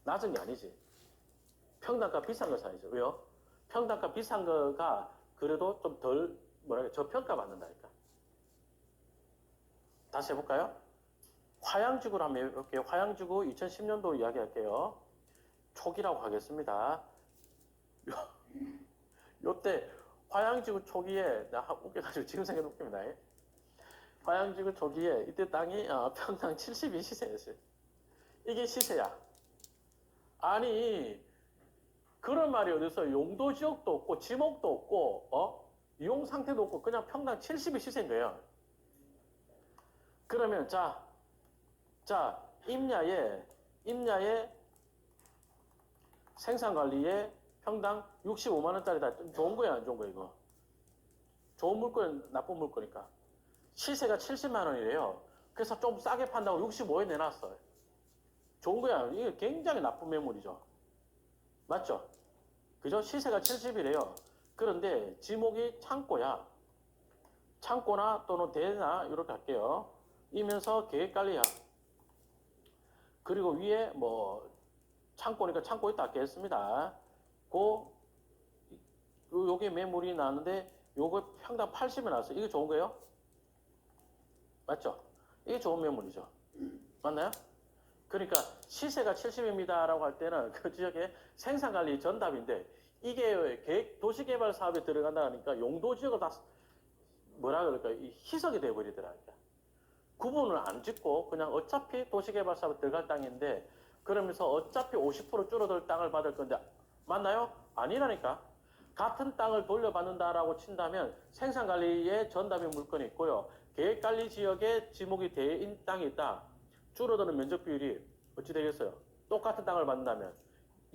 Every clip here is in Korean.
낮은 게 아니지. 평당가 비싼 거 사야죠. 왜요? 평당가 비싼 거가 그래도 좀 덜 저평가 받는다니까. 다시 해볼까요? 화양지구로 한번 해볼게요. 화양지구 2010년도 이야기할게요. 초기라고 하겠습니다. 요때 화양지구 초기에 나 웃겨가지고 지금 생각해 웃깁니다. 화양지구 초기에 이때 땅이 평당 70이 시세였어요. 이게 시세야. 아니 그런 말이 어디서 용도 지역도 없고 지목도 없고 이용 상태도 없고 그냥 평당 70이 시세인 거예요. 그러면 자 임야에 생산관리에 평당 65만 원짜리다. 좀 좋은 거야 안 좋은 거야 이거? 좋은 물건 나쁜 물거니까. 시세가 70만 원이래요. 그래서 좀 싸게 판다고 65에 내놨어요. 좋은 거야. 이게 굉장히 나쁜 매물이죠. 맞죠? 그죠? 시세가 70이래요. 그런데 지목이 창고야. 창고나 또는 대나 이렇게 할게요. 이면서 계획관리야. 그리고 위에 뭐 창고니까 창고에 딱 하겠습니다. 요게 매물이 나는데 요거 평당 80이 나왔어요. 이게 좋은 거예요? 맞죠? 이게 좋은 매물이죠. 맞나요? 그러니까 시세가 70입니다 라고 할 때는 그 지역의 생산관리 전답인데 이게 도시개발 사업에 들어간다 하니까 용도지역을 다 뭐라 그럴까 희석이 돼버리더라고요. 구분을 안 짓고 그냥 어차피 도시개발 사업에 들어갈 땅인데 그러면서 어차피 50% 줄어들 땅을 받을 건데 맞나요? 아니라니까. 같은 땅을 돌려받는다라고 친다면 생산관리에 전담의 물건이 있고요. 계획관리 지역에 지목이 된 땅이 있다. 줄어드는 면적 비율이 어찌 되겠어요? 똑같은 땅을 받는다면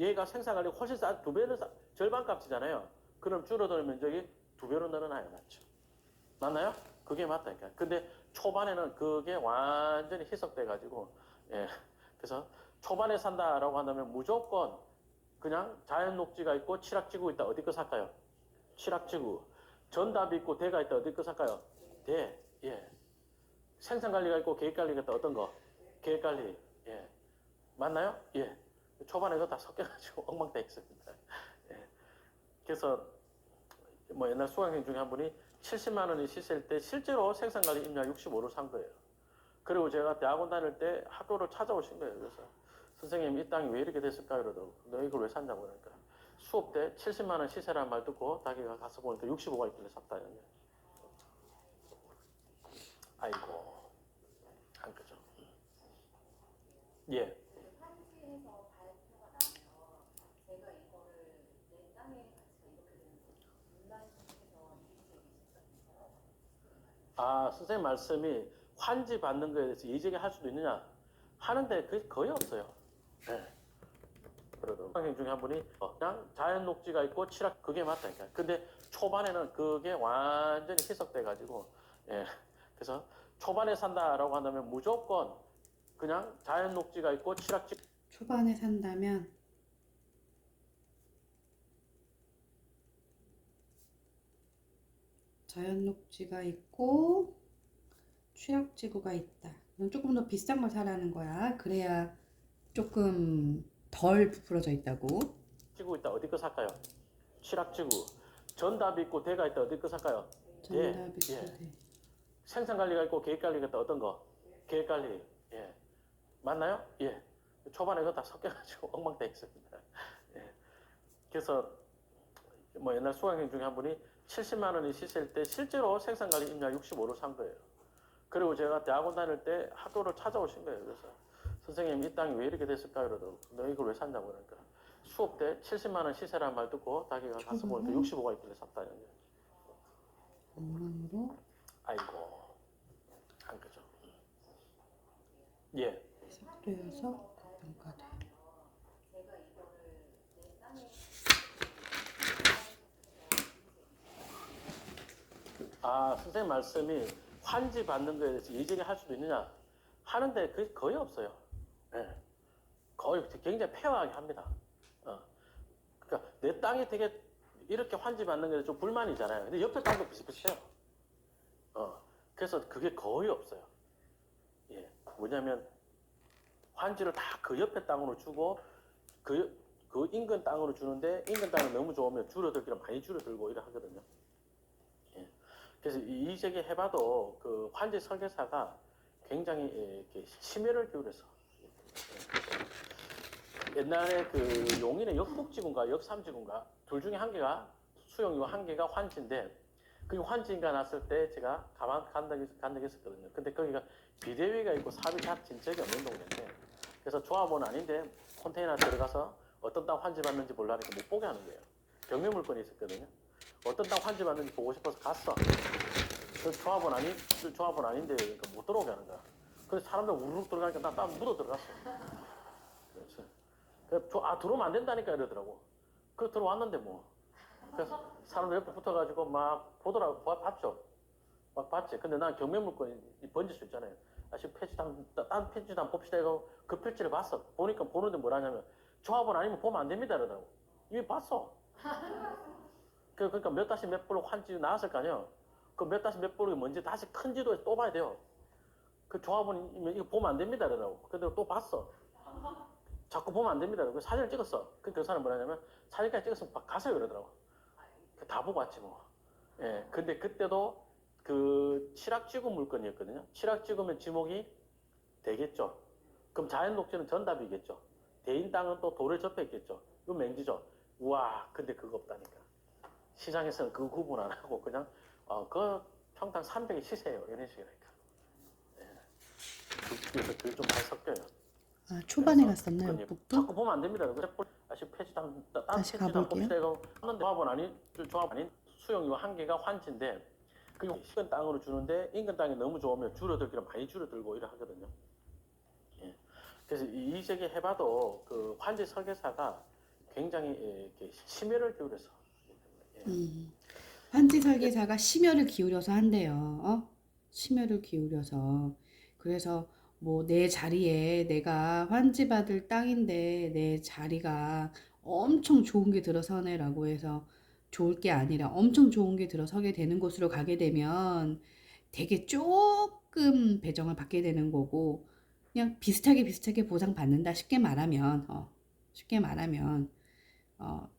얘가 생산관리 훨씬 두 배는 절반 값이잖아요. 그럼 줄어드는 면적이 2배로 늘어나요. 맞죠? 맞나요? 그게 맞다니까. 근데 초반에는 그게 완전히 희석돼 가지고 그래서 초반에 산다라고 한다면 무조건 그냥 자연 녹지가 있고 칠학지구 있다. 어디 거 살까요? 칠학지구. 전답이 있고 대가 있다. 어디 거 살까요? 대. 예. 생산관리가 있고 계획관리가 있다. 어떤 거? 계획관리. 예. 맞나요? 예. 초반에 그거 다 섞여가지고 엉망돼 있습니다. 예. 그래서 뭐 옛날 수강생 중에 한 분이 70만 원이 시세일 때 실제로 생산관리 임야 65를 산 거예요. 그리고 제가 대학원 다닐 때 학교를 찾아오신 거예요. 그래서 선생님 이 땅이 왜 이렇게 됐을까 이러더라고. 너 이걸 왜 샀냐고 그러니까 수업 때 70만 원 시세라는 말 듣고 자기가 가서 보니까 65가 있길래 샀다. 아이고 한 거죠. 예. 선생님 말씀이 환지 받는 거에 대해서 예정에 할 수도 있느냐? 하는데 그게 거의 없어요. 네. 그래도 수강생 중에 한 분이 그냥 자연 녹지가 있고 칠학 그게 맞다니까. 근데 초반에는 그게 완전히 희석돼 가지고 그래서 초반에 산다라고 한다면 무조건 그냥 자연 녹지가 있고 칠학지 초반에 산다면 자연 녹지가 있고 취약지구가 있다. 넌 조금 더 비싼 걸 사라는 거야. 그래야 조금 덜 부풀어져 있다고. 지구 있다. 어디 거 살까요? 칠학지구. 전답이 있고 대가 있다. 어디 거 살까요? 대. 전답이 예. 네. 생산관리가 있고 계획관리가 있다. 어떤 거? 계획관리. 예. 맞나요? 예. 초반에 그거 다 섞여가지고 엉망돼 있습니다. 예. 그래서 뭐 옛날 수강생 중에 한 분이 70만 원이 시세일 때 실제로 생산관리 임야 65를 산 거예요. 그리고 제가 대학원 다닐 때 학교를 찾아오신 거예요. 그래서 선생님 이 땅이 왜 이렇게 됐을까 이러더라고. 너 이걸 왜 샀냐고 그러니까 수업 때 70만 원 시세라는 말 듣고 자기가 가서 보니까 65가 있길래 샀다. 엉망으로 아이고 한 거죠. 예. 해석되어서 평가돼. 선생님 말씀이 환지 받는 거에 대해서 예정에 할 수도 있느냐? 하는데 그게 거의 없어요. 네. 거의 굉장히 폐허하게 합니다. 그러니까 내 땅이 되게 이렇게 환지 받는 게 좀 불만이잖아요. 근데 옆에 땅도 비슷비슷해요. 그래서 그게 거의 없어요. 예. 뭐냐면 환지를 다 그 옆에 땅으로 주고 그 인근 땅으로 주는데 인근 땅이 너무 좋으면 줄어들기는 많이 줄어들고 이래 하거든요. 예. 그래서 이 저기 해봐도 그 환지 설계사가 굉장히 이렇게 심혈을 기울여서 옛날에 그 용인의 역북지구인가 역삼지구인가 둘 중에 한 개가 수용이고 한 개가 환지인데 그 환지인가 났을 때 제가 간 적이 있었거든요. 근데 거기가 비대위가 있고 삽입 진척이 없는 동네인데 그래서 조합원 아닌데 컨테이너 들어가서 어떤 땅 환지 받는지 몰라니까 못 보게 하는 거예요. 경매 물건이 있었거든요. 어떤 땅 환지 받는지 보고 싶어서 갔어. 그 조합원 아닌데 그러니까 못 들어오게 하는 거야. 그래서 사람들 우르륵 들어가니까 나 딱 묻어 들어갔어. 그래서 들어오면 안 된다니까 이러더라고. 그 들어왔는데 뭐. 그래서 사람들 옆에 붙어가지고 막 보더라고. 봤죠. 막 봤지. 근데 난 경매 물건이 번질 수 있잖아요. 지금 딴 필지도 한번 봅시다. 이거 그 필지를 봤어. 보니까 보는데 뭐라냐면 조합원 아니면 보면 안 됩니다. 이러더라고. 이미 봤어. 그러니까 몇 다시 몇 불로 환지 나왔을 거 아니에요. 그 몇 다시 몇 불이 뭔지 다시 큰 지도에서 또 봐야 돼요. 그 조합원이면 이거 보면 안 됩니다. 이러더라고. 근데 또 봤어. 자꾸 보면 안 됩니다. 그 사진을 찍었어. 그 사람 뭐라냐면 사진까지 찍었으면 가세요. 이러더라고. 다 보고 왔지 뭐. 예. 근데 그때도 그 칠학지구 물건이었거든요. 칠학지구면 지목이 되겠죠. 그럼 자연 녹지는 전답이겠죠. 대인 땅은 또 돌을 접해 있겠죠. 이건 맹지죠. 우와, 근데 그거 없다니까. 시장에서는 그 구분 안 하고 그냥 그 평당 300이 시세예요. 이런 식이라니까. 예. 그래서 그게 좀 많이 섞여요. 아, 초반에 그래서 갔었나요, 자꾸 북도? 보면 안 됩니다. 다시 다시 가볼게요. 조합 아닌 수용이고 한 개가 환지인데 그리고 인근 땅으로 주는데 인근 땅이 너무 좋으면 줄어들기는 많이 줄어들고 이래 하거든요. 예. 그래서 이 저기 해봐도 그 환지 설계사가 굉장히 이렇게 심혈을 기울여서 예. 환지 설계사가 심혈을 기울여서 한대요. 심혈을 기울여서. 그래서 뭐 내 자리에 내가 환지 받을 땅인데 내 자리가 엄청 좋은 게 들어서네라고 해서 좋을 게 아니라 엄청 좋은 게 들어서게 되는 곳으로 가게 되면 되게 조금 배정을 받게 되는 거고 그냥 비슷하게 보상받는다 쉽게 말하면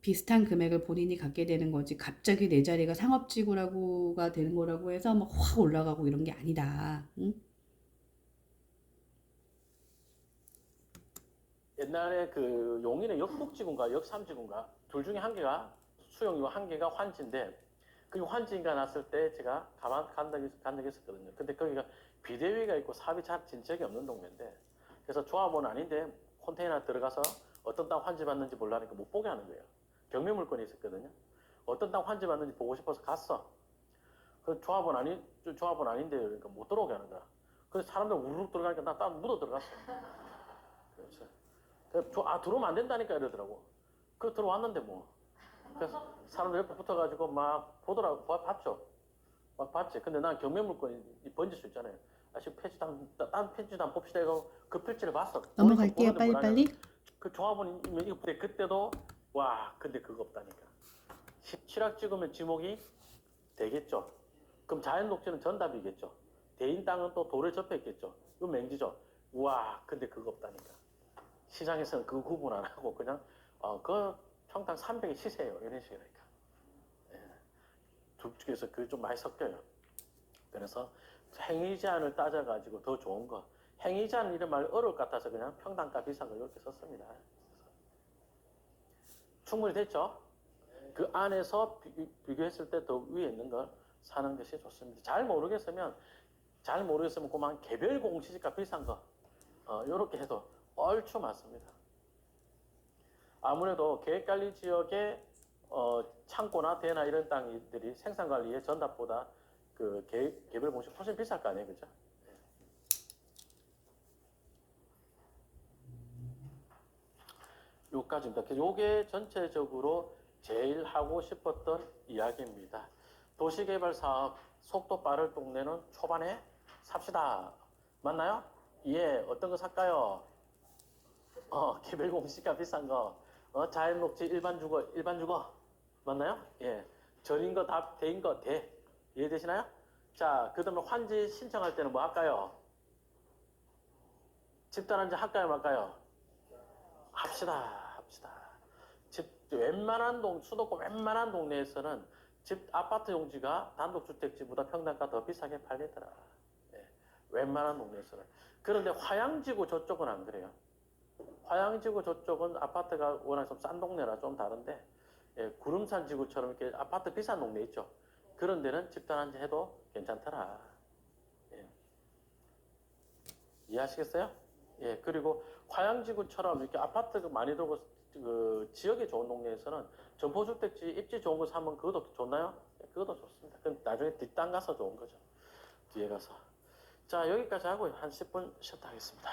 비슷한 금액을 본인이 갖게 되는 거지 갑자기 내 자리가 상업지구라고가 되는 거라고 해서 막 확 올라가고 이런 게 아니다. 응? 옛날에 그 용인의 역북지구인가 역삼지구인가 둘 중에 한 개가 수용이고 한 개가 환지인데 그 환지인가 났을 때 제가 간 적이 있었거든요. 근데 거기가 비대위가 있고 삽입 진척이 없는 동네인데 그래서 조합원 아닌데 컨테이너 들어가서 어떤 땅 환지 받는지 몰라니까 못 보게 하는 거예요. 경매 물건이 있었거든요. 어떤 땅 환지 받는지 보고 싶어서 갔어. 그 조합원 아닌데 그러니까 못 들어오게 하는 거야. 그래서 사람들 우르륵 들어가니까 나 딱 묻어 들어갔어. 그래서 들어오면 안 된다니까 이러더라고. 그 들어왔는데 뭐. 그래서 사람들 옆에 붙어가지고 막 보더라고. 봤죠. 막 봤지. 근데 난 경매 물건이 번질 수 있잖아요. 지금 딴 필지도 한번 봅시다. 이거 그 필지를 봤어. 넘어갈게요. 빨리. 그 조합원이면 이거 그때도 근데 그거 없다니까. 칠학 찍으면 지목이 되겠죠. 그럼 자연 녹지는 전답이겠죠. 대인 땅은 또 돌을 접해 있겠죠. 이건 맹지죠. 근데 그거 없다니까. 시장에서는 그 구분 안 하고 그냥 그 평당 300이 시세예요. 이런 식이라니까. 예. 둘 중에서 그게 좀 많이 섞여요. 그래서 행위 제한을 따져가지고 더 좋은 거. 행위 제한 이런 말 어려울 것 같아서 그냥 평당가 비싼 거 이렇게 썼습니다. 충분히 됐죠? 그 안에서 비교했을 때 더 위에 있는 걸 사는 것이 좋습니다. 잘 모르겠으면 그만 개별 공시지가 비싼 거 이렇게 해도 얼추 맞습니다. 아무래도 계획관리 지역의 창고나 대나 이런 땅들이 생산관리의 전답보다 그 개별 공시 훨씬 비쌀 거 아니에요, 그죠? 요까지입니다. 요게 전체적으로 제일 하고 싶었던 이야기입니다. 도시개발 사업 속도 빠를 동네는 초반에 삽시다. 맞나요? 예, 어떤 거 살까요? 개별 공시가 비싼 거, 자연 녹지 일반 주거. 맞나요? 예. 전인 거 답, 대인 거 대. 이해되시나요? 자, 그 다음에 환지 신청할 때는 뭐 할까요? 집단 환지 할까요, 말까요? 합시다. 봅시다. 집 웬만한 수도권 웬만한 동네에서는 집 아파트 용지가 단독주택지보다 평당가 더 비싸게 팔리더라. 예, 웬만한 동네에서는. 그런데 화양지구 저쪽은 안 그래요. 화양지구 저쪽은 아파트가 워낙 좀 싼 동네라 좀 다른데, 예, 구름산 지구처럼 이렇게 아파트 비싼 동네 있죠. 그런 데는 집단한지 해도 괜찮더라. 예. 이해하시겠어요? 예, 그리고 화양지구처럼 이렇게 아파트가 많이 들고 그 지역이 좋은 동네에서는 점포주택지 입지 좋은 거 사면 그것도 좋나요? 예, 그것도 좋습니다. 그럼 나중에 뒷땅 가서 좋은 거죠. 뒤에 가서. 자, 여기까지 하고 한 10분 쉬었다 하겠습니다.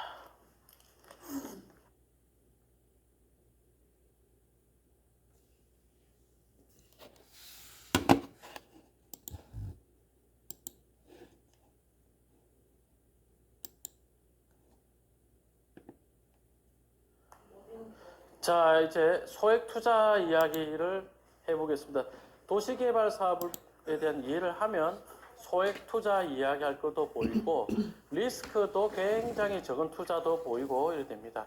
자, 이제 소액 투자 이야기를 해보겠습니다. 도시개발 사업에 대한 이해를 하면 소액 투자 이야기할 것도 보이고 리스크도 굉장히 적은 투자도 보이고 이래 됩니다.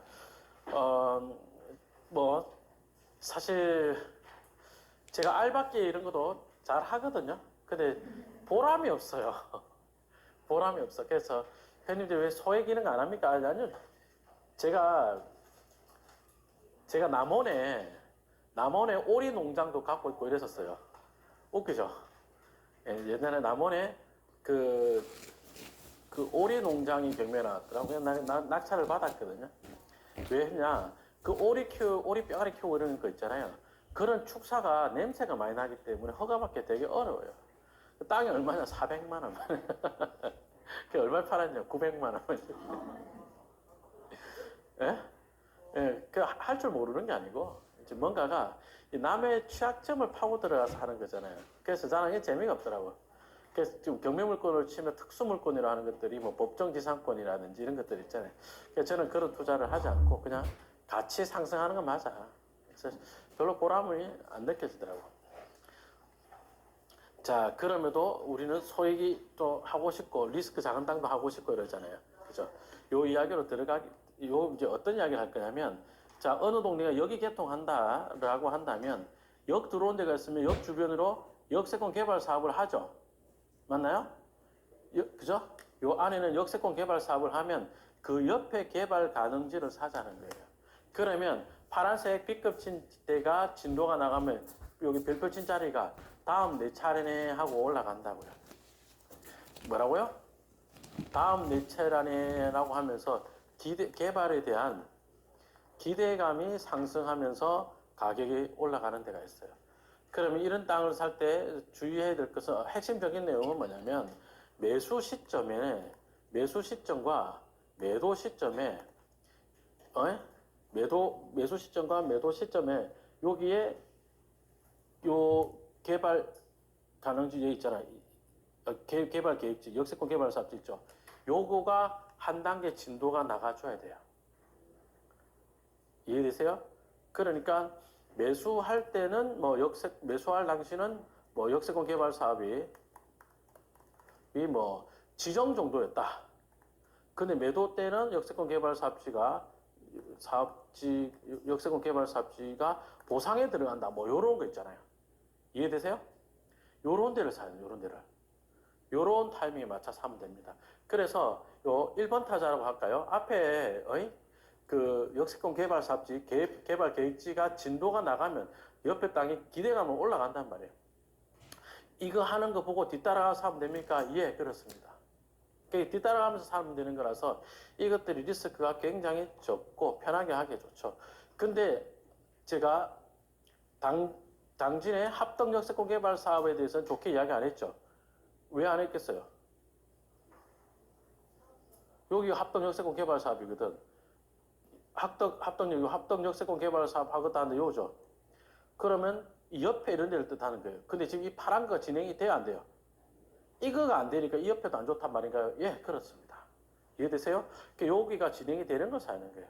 뭐 사실 제가 알바끼 이런 것도 잘 하거든요. 근데 보람이 없어요. 보람이 없어. 그래서 회원님들 왜 소액 이런 거 안 합니까? 아니요. 제가 남원에 오리 농장도 갖고 있고 이랬었어요. 웃기죠? 예, 옛날에 남원에 그 오리 농장이 경매에 나왔더라고요. 낙찰을 받았거든요. 왜 했냐? 그 오리 뼈가리 키우고 이러는 거 있잖아요. 그런 축사가 냄새가 많이 나기 때문에 허가받기 되게 어려워요. 그 땅이 얼마냐? 400만 원. 그 얼마 팔았냐? 900만 원. 예? 예, 그 할 줄 모르는 게 아니고 이제 뭔가가 남의 취약점을 파고 들어가서 하는 거잖아요. 그래서 저는 이게 재미가 없더라고. 그래서 지금 경매물건을 치면 특수물건이라 하는 것들이 뭐 법정지상권이라든지 이런 것들 있잖아요. 그래서 저는 그런 투자를 하지 않고 그냥 같이 상승하는 건 맞아. 그래서 별로 보람이 안 느껴지더라고. 자, 그럼에도 우리는 소액이 또 하고 싶고 리스크 작은 땅도 하고 싶고 이러잖아요. 그죠? 요 이야기로 이제 어떤 이야기를 할 거냐면, 자, 어느 동네가 여기 개통한다라고 한다면 역 들어온 데가 있으면 역 주변으로 역세권 개발 사업을 하죠. 맞나요? 그죠? 요 안에는 역세권 개발 사업을 하면 그 옆에 개발 가능지를 사자는 거예요. 그러면 파란색 B급 침대가 진도가 나가면 여기 별표 친 자리가 다음 내 차례네 하고 올라간다고요. 뭐라고요? 다음 내 차례네라고 하면서 개발에 대한 기대감이 상승하면서 가격이 올라가는 데가 있어요. 그러면 이런 땅을 살 때 주의해야 될 것은 핵심적인 내용은 뭐냐면 매수 시점과 매도 시점에 매수 시점과 매도 시점에 여기에 요 개발 가능지 여기 있잖아요. 개발 계획지, 역세권 개발 사업지 있죠. 요거가 한 단계 진도가 나가줘야 돼요. 이해되세요? 그러니까 매수할 때는 매수할 당시는 역세권 개발 사업이 지정 정도였다. 근데 매도 때는 역세권 개발 역세권 개발 사업지가 보상에 들어간다. 요런 거 있잖아요. 이해되세요? 요런 데를 사요, 요런 데를. 요런 타이밍에 맞춰 사면 됩니다. 그래서 요 1번 타자라고 할까요? 앞에 그 역세권 개발 사업지 개발 계획지가 진도가 나가면 옆에 땅이 기대감은 올라간단 말이에요. 이거 하는 거 보고 뒤따라가서 사면 됩니까? 예, 그렇습니다. 뒤따라가면서 사면 되는 거라서 이것들이 리스크가 굉장히 적고 편하게 하기 좋죠. 근데 제가 당진의 합동 역세권 개발 사업에 대해서는 좋게 이야기 안 했죠. 왜 안 했겠어요? 여기 합동 역세권 개발 사업이거든. 합동 역세권 개발 사업 하겠다 하는데 요죠. 그러면 이 옆에 이런 데를 뜻하는 거예요. 근데 지금 이 파란 거 진행이 돼야 안 돼요. 이거가 안 되니까 이 옆에도 안 좋단 말인가요? 예, 그렇습니다. 이해되세요? 여기가 진행이 되는 걸 사는 거예요.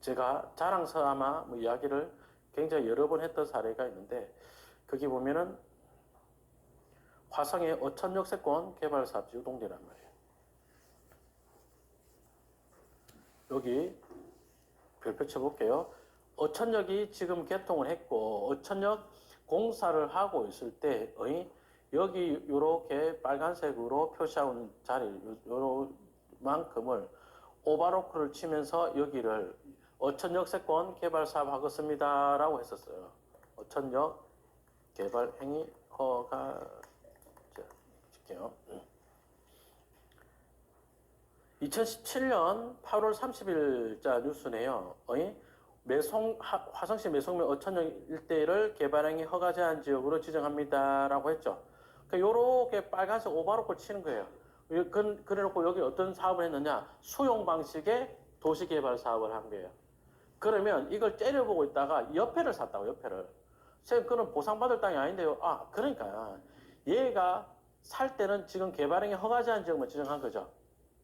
제가 자랑스러마 이야기를 굉장히 여러 번 했던 사례가 있는데 거기 보면은 화성의 어천 역세권 개발 사업지 동대란 말이에요. 여기 별표 쳐볼게요. 어천역이 지금 개통을 했고 어천역 공사를 하고 있을 때 여기 요렇게 빨간색으로 표시하는 자리 요만큼을 오바로크를 치면서 여기를 어천역세권 개발 사업 하겠습니다 라고 했었어요. 어천역 개발 행위 허가 칠게요. 2017년 8월 30일자 뉴스네요. 화성시 매송면 어천역 일대를 개발행위 허가 제한 지역으로 지정합니다라고 했죠. 그러니까 요렇게 빨간색 오바로크 치는 거예요. 그래놓고 여기 어떤 사업을 했느냐? 수용 방식의 도시개발 사업을 한 거예요. 그러면 이걸 째려보고 있다가 옆에를 샀다고, 옆에를. 선생님, 그건 보상받을 땅이 아닌데요. 아, 그러니까 얘가 살 때는 지금 개발행위 허가 제한 지역만 지정한 거죠.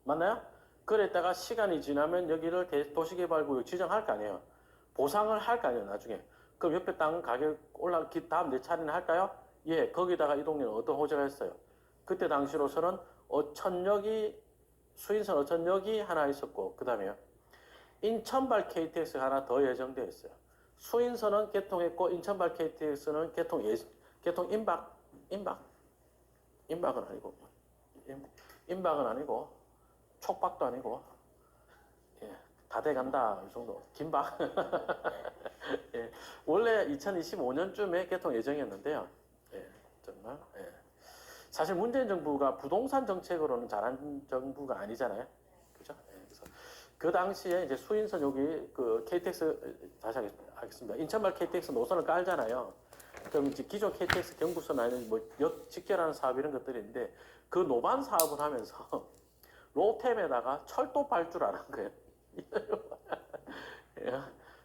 맞나요? 그랬다가 시간이 지나면 여기를 도시개발구역 지정할 거 아니에요. 보상을 할 거 아니에요, 나중에. 그럼 옆에 땅 가격 다음 내 차례는 할까요? 예, 거기다가 이 동네는 어떤 호재가 있어요? 그때 당시로서는 수인선 어천역이 하나 있었고, 그 다음에요. 인천발 KTX 하나 더 예정되어 있어요. 수인선은 개통했고, 인천발 KTX는 개통 임박은 아니고, 임박은 아니고, 촉박도 아니고, 예, 다 돼간다, 이 정도. 김박. 예, 원래 2025년쯤에 개통 예정이었는데요. 예, 정말. 예. 사실 문재인 정부가 부동산 정책으로는 잘한 정부가 아니잖아요. 그죠? 예, 그래서 그 당시에 이제 수인선 여기 그 KTX 다시 하겠습니다. 인천발 KTX 노선을 깔잖아요. 그럼 이제 기존 KTX 경부선 아니면 뭐 역 직결하는 사업 이런 것들이 있는데 그 노반 사업을 하면서 로템에다가 철도 발주를 안 한 거예요. 예.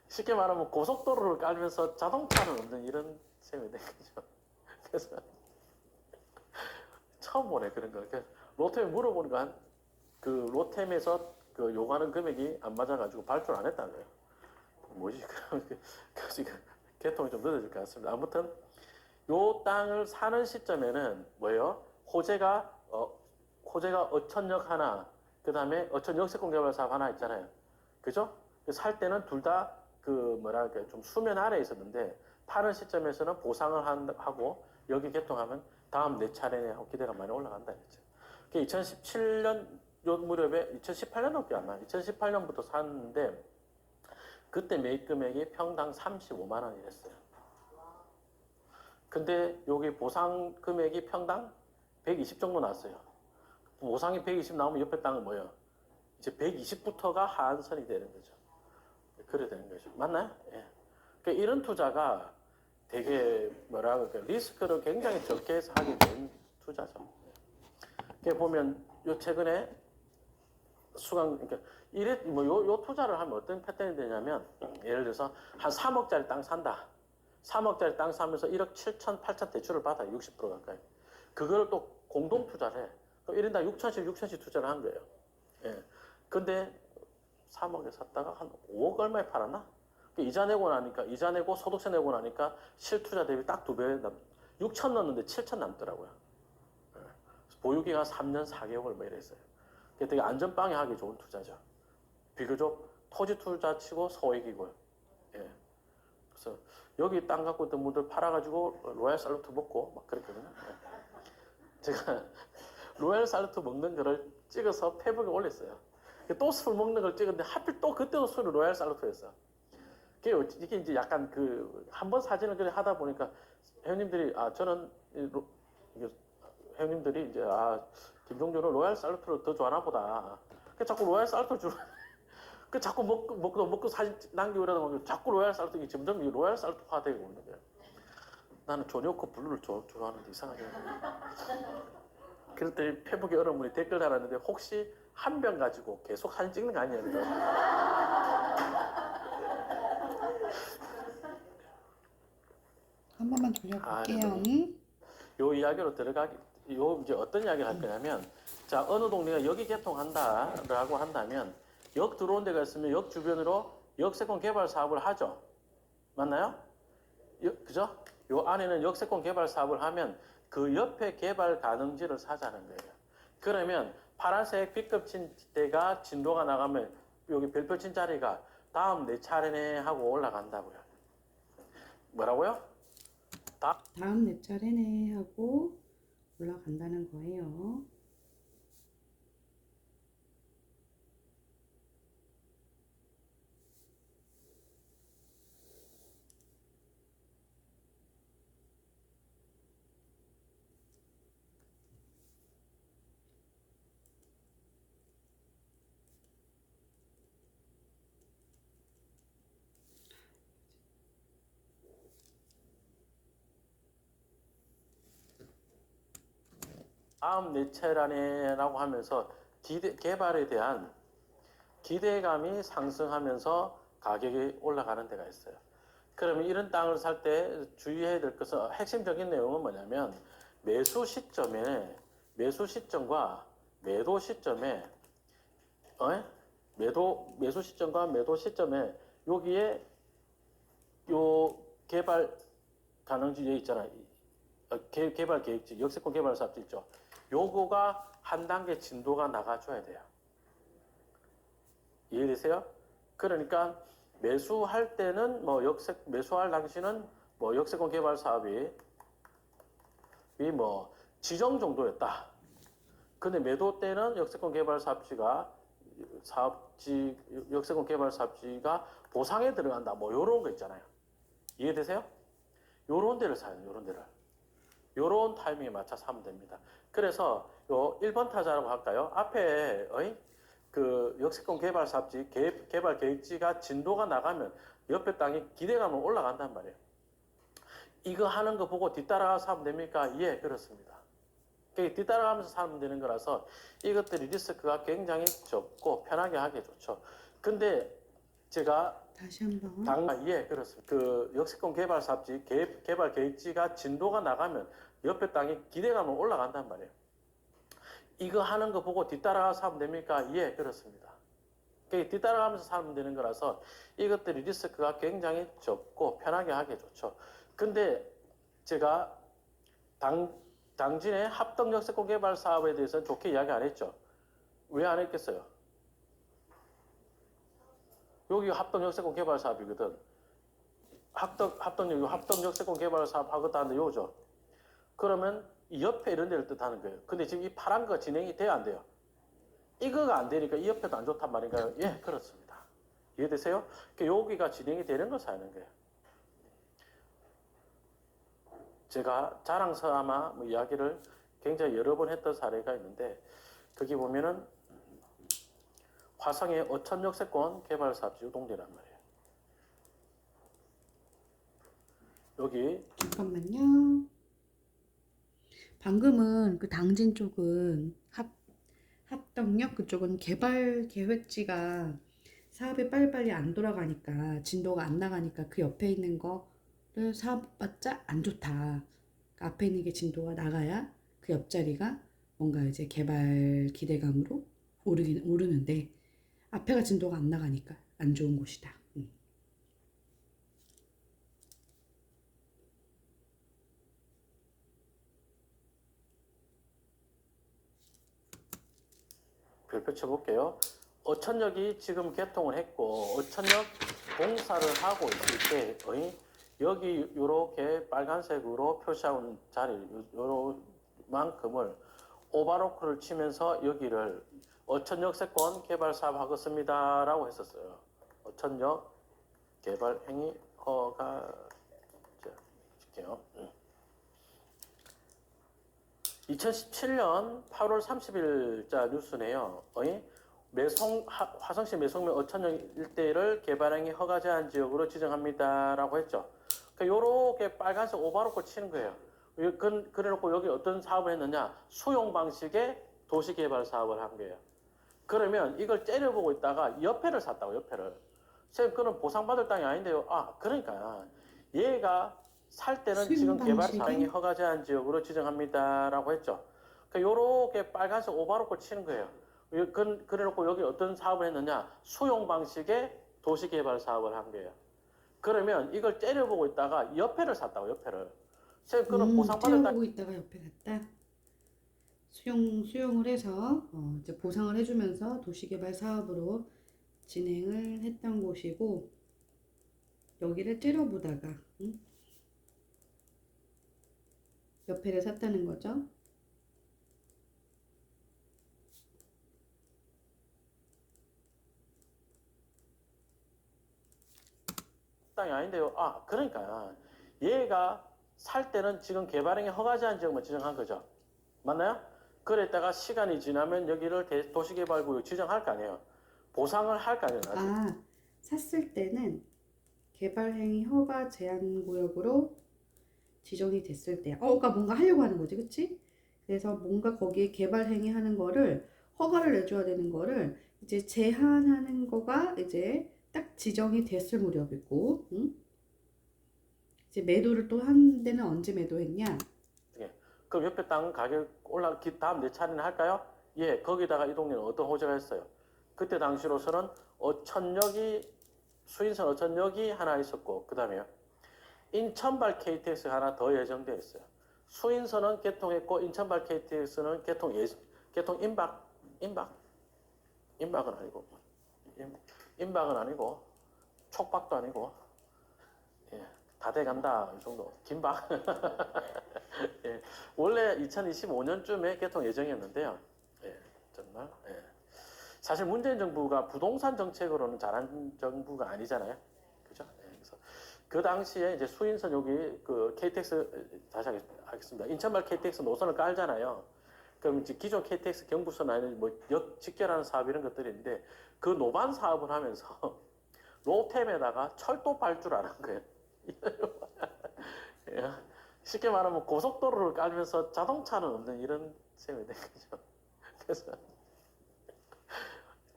쉽게 말하면 고속도로를 깔면서 자동차는 없는 이런 셈이 된 거죠. 그래서 처음 보네 그런 거. 로템에 물어보니까 그 로템에서 그 요구하는 금액이 안 맞아가지고 발주를 안 했다는 거예요. 뭐지? 그래서 개통이 좀 늦어질 것 같습니다. 아무튼 요 땅을 사는 시점에는 뭐예요? 호재가 어천역 하나, 그 다음에 어천역세권 개발 사업 하나 있잖아요. 그죠? 살 때는 둘 다 그 뭐랄까 좀 수면 아래에 있었는데 파는 시점에서는 보상을 하고 여기 개통하면 다음 내 차례네 하고 기대가 많이 올라간다 했죠. 2017년 요 무렵에 2018년밖에 안 나요. 2018년부터 샀는데 그때 매입 금액이 평당 35만 원이랬어요. 근데 여기 보상 금액이 평당 120 정도 났어요. 보상이 120 나오면 옆에 땅은 뭐예요? 이제 120부터가 하한선이 되는 거죠. 그래 되는 거죠. 맞나요? 예. 그러니까 이런 투자가 되게 뭐라 그럴까 리스크를 굉장히 적게 해서 하게 된 투자죠. 그러니까 보면 요 최근에 그러니까 요 투자를 하면 어떤 패턴이 되냐면 예를 들어서 한 3억짜리 땅 산다. 3억짜리 땅 사면서 1억 7천, 8천 대출을 받아요. 60% 가까이. 그거를 또 공동 투자를 해. 그럼 1인당 6천씩 투자를 한 거예요. 예. 근데 3억에 샀다가 한 5억 얼마에 팔았나? 이자 내고 소득세 내고 나니까 실투자 대비 딱 2배 6천 넣었는데 7천 남더라고요. 예. 보유기간 3년 4개월 뭐 이랬어요. 그게 되게 안전빵에 하기 좋은 투자죠. 비교적 토지 투자 치고 소액이고요. 예. 그래서 여기 땅 갖고 있던 분들 팔아가지고 로얄 살루트 먹고 막 그랬거든요. 예. 제가 로얄 살루트 먹는 거를 찍어서 페북에 올렸어요. 또 술 먹는 걸 찍었는데 하필 또 그때도 술을 로얄 살루트였어. 이게 이제 약간 한 번 사진을 그래 하다 보니까 회원님들이 저는 회원님들이 이제 김종준은 로얄 살루트를 더 좋아하나 보다. 자꾸 로얄 살루트를 주로 자꾸 먹고 사진 남기고 이러다 보면 자꾸 로얄 살루트 점점 로얄 살루트화 되고 있는 거예요. 나는 조니워커 블루를 좋아하는데 이상하게. 그럴 때 페북에 어느 분이 댓글 달았는데 혹시 한 병 가지고 계속 사진 찍는 거 아니냐 그러더라고요. 한 번만 돌려볼게요. 요 이야기로 이제 어떤 이야기를 할 거냐면, 자, 어느 동네가 여기 개통한다라고 한다면, 역 들어온 데가 있으면 역 주변으로 역세권 개발 사업을 하죠. 맞나요? 그죠? 요 안에는 역세권 개발 사업을 하면 그 옆에 개발 가능지를 사자는 거예요. 그러면 파란색 B급 친 데가 진도가 나가면 여기 별표 친 자리가 다음 내 차례네 하고 올라간다고요. 뭐라고요? 다음 내 차례네 하고 올라간다는 거예요. 다음 내 차례네라고 하면서 개발에 대한 기대감이 상승하면서 가격이 올라가는 데가 있어요. 그러면 이런 땅을 살 때 주의해야 될 것은 핵심적인 내용은 뭐냐면 매수 시점과 매도 시점에 매수 시점과 매도 시점에 여기에 요 개발 가능지 여기 있잖아요. 개발 계획지, 역세권 개발 사업지 있죠. 요거가 한 단계 진도가 나가줘야 돼요. 이해되세요? 그러니까 매수할 때는 뭐 매수할 당시는 뭐 역세권 개발 사업이 뭐 지정 정도였다. 근데 매도 때는 역세권 개발 역세권 개발 사업지가 보상에 들어간다. 뭐 요런 거 있잖아요. 이해되세요? 요런 데를 사요. 요런 데를. 요런 타이밍에 맞춰서 하면 됩니다. 그래서 요 1번 타자라고 할까요? 앞에 그 역세권 개발 사업지 개발 계획지가 진도가 나가면 옆에 땅이 기대감은 올라간단 말이에요. 이거 하는 거 보고 뒤따라가서 하면 됩니까? 예, 그렇습니다. 뒤따라가면서 살면 되는 거라서 이것들이 리스크가 굉장히 적고 편하게 하기 좋죠. 근데 제가 다시 한번. 예, 그렇습니다. 그 역세권 개발 사업지 개발 계획지가 진도가 나가면 옆에 땅이 기대감은 올라간단 말이에요. 이거 하는 거 보고 뒤따라가서 하면 됩니까? 예, 그렇습니다. 뒤따라가면서 살면 되는 거라서 이것들이 리스크가 굉장히 적고 편하게 하기 좋죠. 근데 제가 당진의 합동 역세권 개발 사업에 대해서는 좋게 이야기 안 했죠. 왜 안 했겠어요? 여기 합동 역세권 개발 사업이거든. 합동 역세권 개발 사업 하겠다 하는데 요죠. 그러면 이 옆에 이런 데를 뜻하는 거예요. 근데 지금 이 파란 거 진행이 돼야 안 돼요. 이거가 안 되니까 이 옆에도 안 좋단 말인가요? 예, 그렇습니다. 이해되세요? 여기가 진행이 되는 걸 사는 거예요. 제가 자랑스러마 뭐 이야기를 굉장히 여러 번 했던 사례가 있는데 거기 보면은 화성의 어천 역세권 개발 사업지 유동대란 말이에요. 여기 잠깐만요. 방금은 그 당진 쪽은 합덕역 그쪽은 개발 계획지가 사업이 빨리빨리 안 돌아가니까 진도가 안 나가니까 그 옆에 있는 거를 사업받자 안 좋다. 그러니까 앞에 있는 게 진도가 나가야 그 옆자리가 뭔가 이제 개발 기대감으로 오르는데 앞에가 진도가 안 나가니까 안 좋은 곳이다. 별표 쳐볼게요. 어천역이 지금 개통을 했고 어천역 공사를 하고 있을 때 여기 이렇게 빨간색으로 표시한 자리 요만큼을 오바로크를 치면서 여기를 어천역세권 개발 사업 하겠습니다 라고 했었어요. 어천역 개발 행위 허가 줄게요. 2017년 8월 30일자 뉴스네요. 화성시 매송면 어천역 일대를 개발행위 허가 제한 지역으로 지정합니다라고 했죠. 요렇게 빨간색 오바로크 치는 거예요. 그래놓고 여기 어떤 사업을 했느냐? 수용 방식의 도시개발 사업을 한 거예요. 그러면 이걸 째려보고 있다가 옆에를 샀다고, 옆에를. 선생님, 그건 보상받을 땅이 아닌데요. 그러니까 얘가 살 때는 지금 개발 사항이 허가 제한 지역으로 지정합니다라고 했죠. 요렇게 빨간색 오바로크 치는 거예요. 그래놓고 여기 어떤 사업을 했느냐? 수용 방식의 도시개발 사업을 한 거예요. 그러면 이걸 째려보고 있다가 옆에를 샀다고, 옆에를. 선생님, 그건 보상받을 땅. 째려보고 있다가 옆에 샀다. 수용을 해서 이제 보상을 해주면서 도시개발 사업으로 진행을 했던 곳이고 여기를 째려보다가 옆에를 샀다는 거죠. 땅이 아닌데요. 아, 그러니까 얘가 살 때는 지금 개발행위 허가제한 지역만 지정한 거죠. 맞나요? 그랬다가 시간이 지나면 여기를 도시개발구역 지정할 거 아니에요. 보상을 할 거 아니에요. 나중에. 아, 샀을 때는 개발행위 허가 제한 구역으로 지정이 됐을 때, 그러니까 뭔가 하려고 하는 거지, 그치? 그래서 뭔가 거기에 개발행위 하는 거를 허가를 내줘야 되는 거를 이제 제한하는 거가 이제 딱 지정이 됐을 무렵이고, 이제 매도를 또 한 데는 언제 매도했냐? 예. 그럼 옆에 땅 가격 다음 내 차례는 할까요? 예, 거기다가 이 동네는 어떤 호재가 있어요? 그때 당시로서는 수인선 어천역이 하나 있었고, 그 다음에요. 인천발 KTX가 하나 더 예정되어 있어요. 수인선은 개통했고, 인천발 KTX는 개통 임박은 아니고, 임박은 아니고, 촉박도 아니고, 예, 다 돼간다, 이 정도. 김박. 예, 원래 2025년쯤에 개통 예정이었는데요. 예, 정말. 예. 사실 문재인 정부가 부동산 정책으로는 잘한 정부가 아니잖아요. 그죠? 예, 그래서 그 당시에 이제 수인선 여기 그 KTX 다시 하겠습니다. 인천발 KTX 노선을 깔잖아요. 그럼 이제 기존 KTX 경부선 아니면 뭐역 직결하는 사업 이런 것들이 있는데 그 노반 사업을 하면서 로템에다가 철도 발주를 한 거예요. 예. 쉽게 말하면 고속도로를 깔면서 자동차는 없는 이런 셈이 된 거죠. 그래서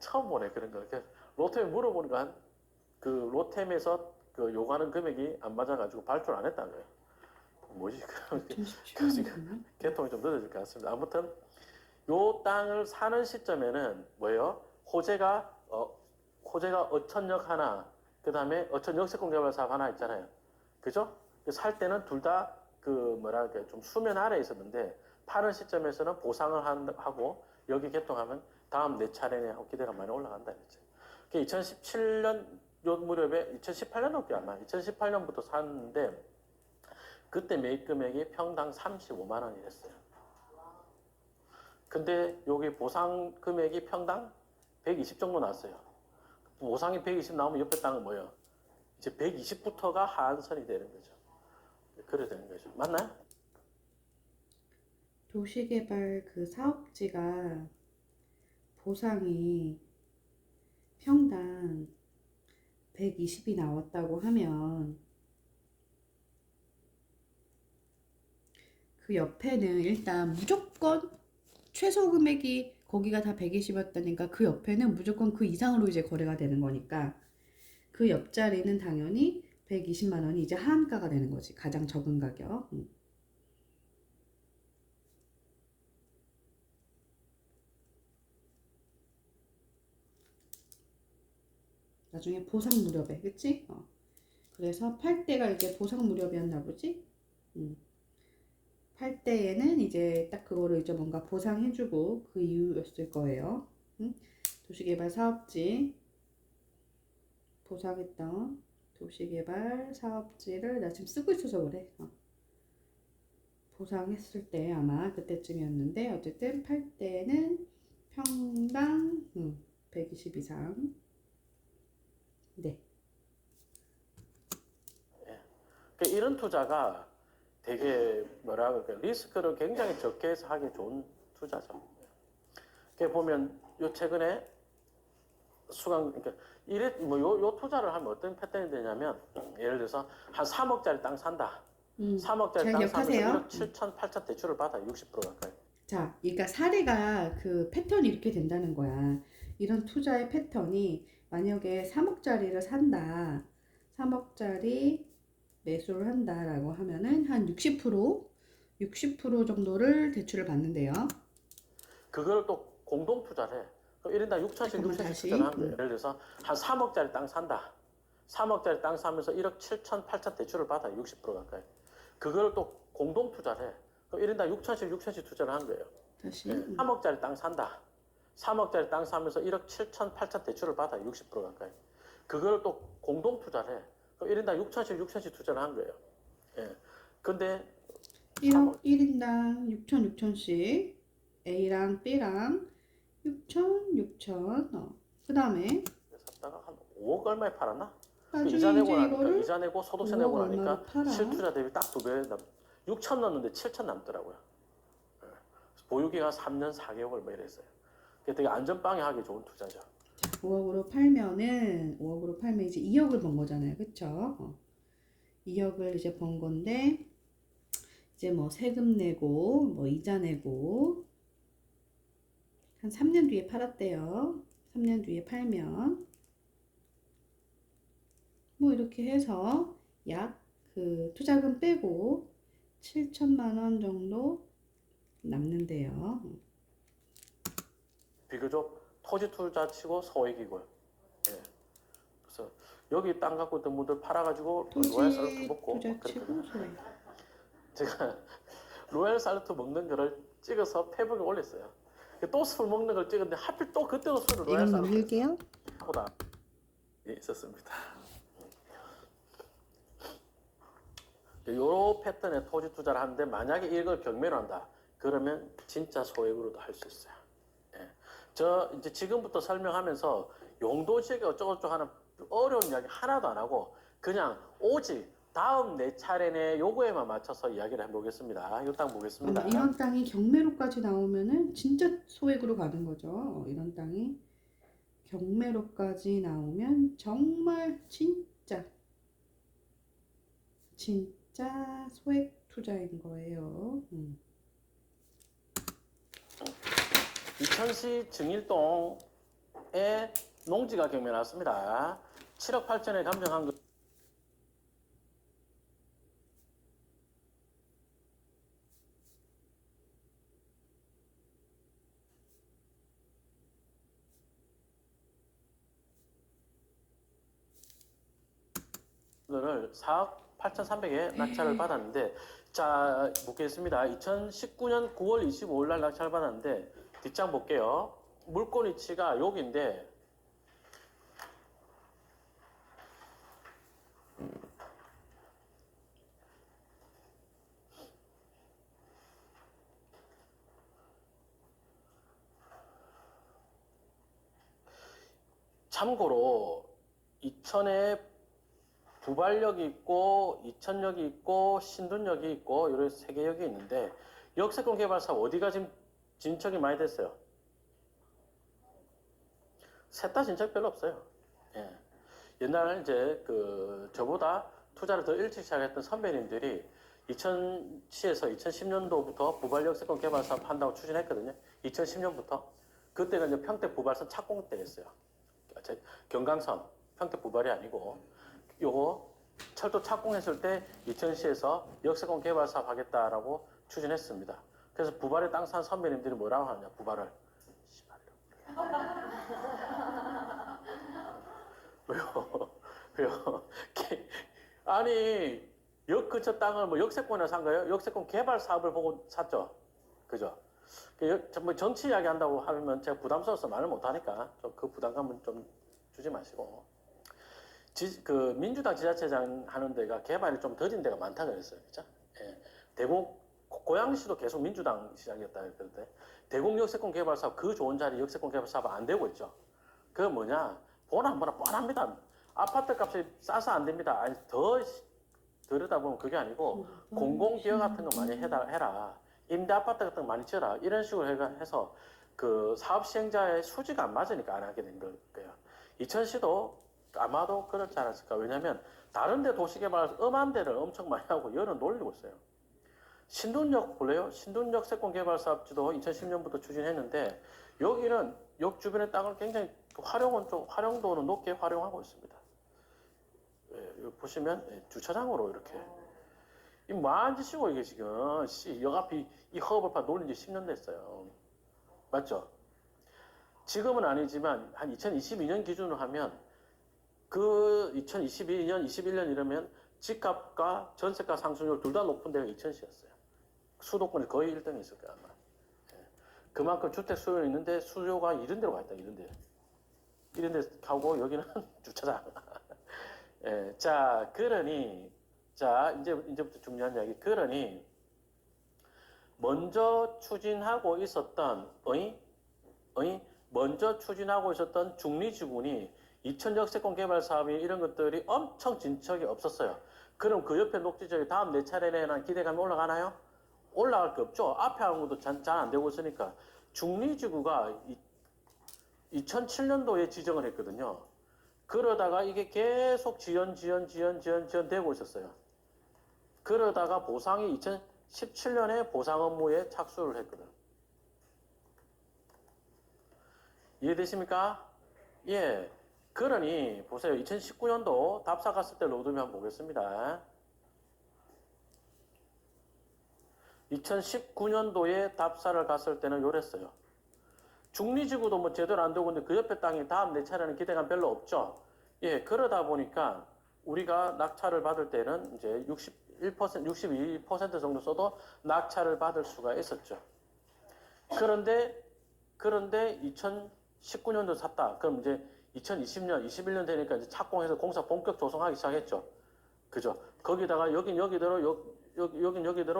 처음 보네 그런 거. 로템에 물어보니까 그 로템에서 그 요구하는 금액이 안 맞아가지고 발주를 안 했다는 거예요. 뭐지? 그럼 2017년이구나. 개통이 좀 늦어질 것 같습니다. 아무튼 요 땅을 사는 시점에는 뭐예요? 호재가 어천역 하나, 그 다음에 어천 역세권 개발 사업 하나 있잖아요. 그죠? 살 때는 둘 다 그 뭐랄까 좀 수면 아래에 있었는데 파는 시점에서는 보상을 하고 여기 개통하면 다음 내 차례네 하고 기대가 많이 올라간다 이랬죠. 2017년 요 무렵에 2018년 넘게 아마 2018년부터 샀는데 그때 매입 금액이 평당 35만 원이랬어요. 근데 여기 보상 금액이 평당 120 정도 나왔어요. 보상이 120 나오면 옆에 땅은 뭐예요? 이제 120부터가 하한선이 되는 거죠. 그래 되는 거죠. 맞나요? 도시개발 그 사업지가 보상이 평당 120이 나왔다고 하면 그 옆에는 일단 무조건 최소 금액이 거기가 다 120이었다니까 그 옆에는 무조건 그 이상으로 이제 거래가 되는 거니까 그 옆자리는 당연히 120만 원이 이제 하한가가 되는 거지. 가장 적은 가격. 나중에 보상 무렵에, 그치? 그래서 팔 때가 이제 보상 무렵이었나 보지? 팔 때에는 이제 딱 그거를 이제 뭔가 보상해주고 그 이유였을 거예요. 도시개발 사업지 보상했던 도시개발 사업지를 나 지금 쓰고 있어서 그래. 보상했을 때 아마 그때쯤이었는데 어쨌든 팔 때는 평당 120 이상. 네. 이런 투자가 되게 뭐라 그럴까 리스크를 굉장히 적게 해서 하기 좋은 투자죠. 보면 요 최근에 그러니까 요 투자를 하면 어떤 패턴이 되냐면 예를 들어서 한 3억짜리 땅 산다. 3억짜리 잘 땅 사면서 기억하세요. 1억 7천, 8천 대출을 받아 60% 가까이. 자, 그러니까 사례가 그 패턴이 이렇게 된다는 거야. 이런 투자의 패턴이 만약에 3억짜리를 산다. 3억짜리 매수를 한다라고 하면은 한 60% 정도를 대출을 받는데요. 그걸 또 공동 투자를 해. 그럼 1인당 6천씩 잠깐만 6천씩 다시. 투자를 하는 거예요. 예를 들어서 한 3억짜리 땅 산다. 3억짜리 땅 사면서 1억 7천, 8천 대출을 받아 60% 가까이. 그걸 또 공동 투자를 해. 그럼 1인당 6천씩 투자를 한 거예요. 다시. 네, 3억짜리 땅 산다. 3억짜리 땅 사면서 1억 7천, 8천 대출을 받아요. 60% 가까이. 그걸 또 공동 투자를 해. 그럼 1인당 6천씩 투자를 한 거예요. 예. 근데 1억 1인당 6천 6천씩 A랑 B랑 6천 그 다음에 샀다가 한 5억 얼마에 팔았나? 나중에 이자 내고 이제 나니까 이거를 이자 내고 소득세 5억 내고 얼마로 나니까 팔아. 실투자 대비 딱 2배 6천 넣었는데 7천 남더라고요. 예. 보유기간 3년 4개월 뭐 이랬어요. 그게 되게 안전빵에 하기 좋은 투자죠. 5억으로 팔면 이제 2억을 번 거잖아요. 그쵸? 2억을 이제 번 건데 이제 뭐 세금 내고 뭐 이자 내고 한 3년 뒤에 팔았대요. 3년 뒤에 팔면 뭐 이렇게 해서 약 그 투자금 빼고 7천만 원 정도 남는데요. 비교적 토지 투자 치고 소액이고요. 예. 그래서 여기 땅 갖고 있던 분들 팔아가지고 로얄 살루트 토지 먹고 투자 막 치고 그랬거든요. 소액. 제가 로얄 살루트 먹는 거를 찍어서 페북에 올렸어요. 또 술 먹는 걸 찍었는데 하필 또 그때도 술을 로얄 이건 살루트 넘길게요. 보다 예, 있었습니다. 요 패턴의 토지 투자를 하는데 만약에 이걸 경매로 한다 그러면 진짜 소액으로도 할 수 있어요. 예. 저 이제 지금부터 설명하면서 용도 지역이 어쩌고저쩌고 하는 어려운 이야기 하나도 안 하고 그냥 오직 다음 내 차례내 요거에만 맞춰서 이야기를 해보겠습니다. 이 땅 보겠습니다. 이런 땅이 경매로까지 나오면은 진짜 소액으로 가는 거죠. 이런 땅이 경매로까지 나오면 정말 진짜 소액 투자인 거예요. 2000시 증일동에 농지가 경매 나왔습니다. 7억 8천에 감정한 거. 를 4억 8,300에 낙찰을 받았는데 자 묻겠습니다. 2019년 9월 25일 날 낙찰을 받았는데 뒷장 볼게요. 물권 위치가 여기인데 참고로 이천에 부발역이 있고 이천역이 있고 신둔역이 있고 이런 세 개 역이 있는데 역세권 개발사 어디가 지금 진척이 많이 됐어요? 셋 다 진척 별로 없어요. 예. 옛날 이제 그 저보다 투자를 더 일찍 시작했던 선배님들이 2000시에서 2010년도부터 부발 역세권 개발사 한다고 추진했거든요. 2010년부터 그때는 이제 평택 부발선 착공 때였어요. 경강선 평택 부발이 아니고 요거 철도 착공했을 때 2000시에서 역세권 개발사 하겠다라고 추진했습니다. 그래서 부발에 땅 산 선배님들이 뭐라고 하느냐 부발을 왜요? 왜요? 아니 역 근처 땅을 뭐 역세권에 산 거예요? 역세권 개발 사업을 보고 샀죠. 그죠? 뭐 정치 이야기 한다고 하면 제가 부담스러워서 말을 못하니까 좀 그 부담감은 좀 주지 마시고 그 민주당 지자체장 하는 데가 개발이 좀 더딘 데가 많다 그랬어요. 그죠? 예. 대구 고양시도 계속 민주당 시장이었다 그랬는데 대구 역세권 개발 사업 그 좋은 자리 역세권 개발 사업 안 되고 있죠. 그 뭐냐 보나 뭐나 뻔합니다. 아파트 값이 싸서 안 됩니다. 아니 더 들여다보면 그게 아니고 공공기업 같은 거 많이 해라. 임대 아파트 같은 거 많이 지어라. 이런 식으로 해서 그 사업 시행자의 수지가 안 맞으니까 안 하게 된 거예요. 이천시도 아마도 그렇지 않았을까. 왜냐하면 다른 데 도시개발에서 엄한 데를 엄청 많이 하고 열은 놀리고 있어요. 신둔역 볼래요? 신둔역 세권 개발 사업지도 2010년부터 추진했는데 여기는 역 주변의 땅을 굉장히 활용도는 높게 활용하고 있습니다. 예, 여기 보시면 주차장으로 이렇게 이 뭐한 짓이고 이게 지금 역 앞이 이 허브판 놀린 지 10년 됐어요. 맞죠? 지금은 아니지만 한 2022년 기준으로 하면 그 2022년, 21년 이러면 집값과 전세가 상승률 둘 다 높은 데가 2000시였어요. 수도권이 거의 1등이 있을 거야 아마. 예. 그만큼 주택 수요는 있는데 수요가 이런 데로 가 있다. 이런 데 가고 여기는 주차장. 예, 자, 그러니 자, 이제부터 중요한 이야기. 그러니 먼저 추진하고 있었던 먼저 추진하고 있었던 중리지군이 2000 역세권 개발 사업이 이런 것들이 엄청 진척이 없었어요. 그럼 그 옆에 녹지적이 다음 내 차례에는 기대감이 올라가나요? 올라갈 게 없죠. 앞에 하는 것도 잘 안 되고 있으니까. 중리지구가 2007년도에 지정을 했거든요. 그러다가 이게 계속 지연 되고 있었어요. 그러다가 보상이 2017년에 보상 업무에 착수를 했거든. 이해되십니까? 예. 그러니 보세요. 2019년도 답사 갔을 때 로드맵 한번 보겠습니다. 2019년도에 답사를 갔을 때는 요랬어요. 중리지구도 뭐 제대로 안 되고 있는데 그 옆에 땅이 다음 내 차례는 기대감 별로 없죠. 예, 그러다 보니까 우리가 낙찰을 받을 때는 이제 61%, 62% 정도 써도 낙찰을 받을 수가 있었죠. 그런데 2019년도 샀다. 그럼 이제 2020년, 21년 되니까 이제 착공해서 공사 본격 조성하기 시작했죠. 그죠? 거기다가 여기대로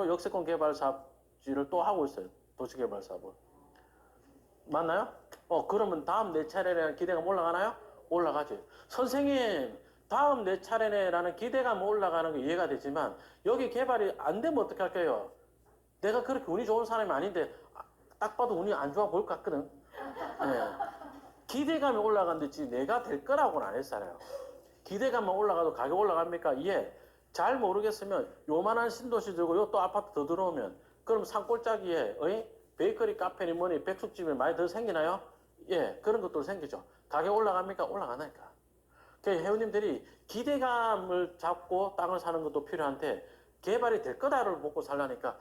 역세권 개발 사업지를 또 하고 있어요. 도시개발 사업을. 맞나요? 그러면 다음 내 차례라는 기대감 올라가나요? 올라가죠. 선생님, 다음 내 차례네라는 기대감 올라가는 게 이해가 되지만 여기 개발이 안 되면 어떡할까요? 내가 그렇게 운이 좋은 사람이 아닌데 딱 봐도 운이 안 좋아 보일 것 같거든. 네. 기대감이 올라간댔지 내가 될 거라고는 안 했잖아요. 기대감만 올라가도 가격 올라갑니까? 예. 잘 모르겠으면 요만한 신도시 들고 요 또 아파트 더 들어오면 그럼 산골짜기에 베이커리 카페니 뭐니 백숙집이 많이 더 생기나요? 예. 그런 것도 생기죠. 가격 올라갑니까? 올라가나니까. 그러니까 회원님들이 기대감을 잡고 땅을 사는 것도 필요한데 개발이 될 거다를 먹고 살라니까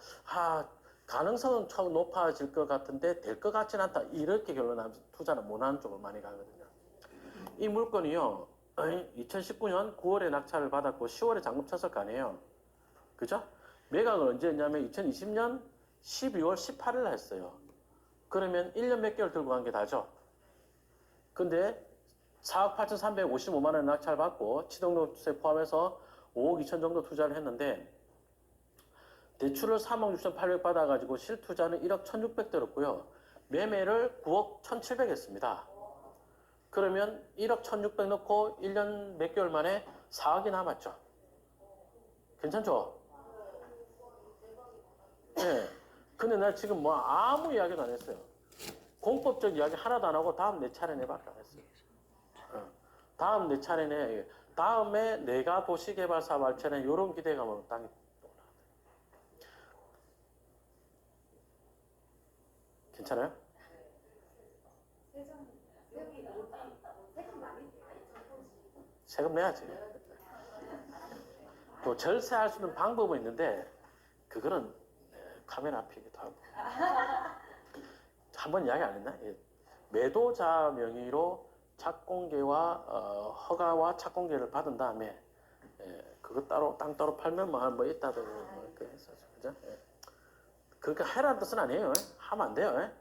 가능성은 참 높아질 것 같은데 될 것 같진 않다. 이렇게 결론하면서 투자는 못하는 쪽으로 많이 가거든요. 이 물건이요. 2019년 9월에 낙찰을 받았고 10월에 잔금 쳤을 거 아니에요. 그죠? 매각을 언제 했냐면 2020년 12월 18일 날 했어요. 그러면 1년 몇 개월 들고 간 게 다죠. 근데 4억 8,355만 원 낙찰 받고 취득세 포함해서 5억 2천 정도 투자를 했는데 대출을 3억 6,800 받아가지고 실투자는 1억 1,600 들었고요. 매매를 9억 1,700 했습니다. 그러면 1억 1,600 넣고 1년 몇 개월 만에 4억이 남았죠. 괜찮죠? 네. 근데 나 지금 뭐 아무 이야기도 안 했어요. 공법적 이야기 하나도 안 하고 다음 내 차례 내밖에 안 했어요. 다음 내 차례네. 다음에 내가 도시개발 사업 할 차례는 이런 기대감으로 땅이 올라가요. 괜찮아요? 세금 내야지. 또 절세할 수 있는 방법은 있는데 그거는 카메라 앞이기도 하고. 한번 이야기 안 했나? 매도자 명의로 착공계와 허가와 착공계를 받은 다음에 그거 따로 땅 따로 팔면 뭐 있다든 뭐 이렇게 해서 그죠? 그러니까 해라는 뜻은 아니에요. 하면 안 돼요.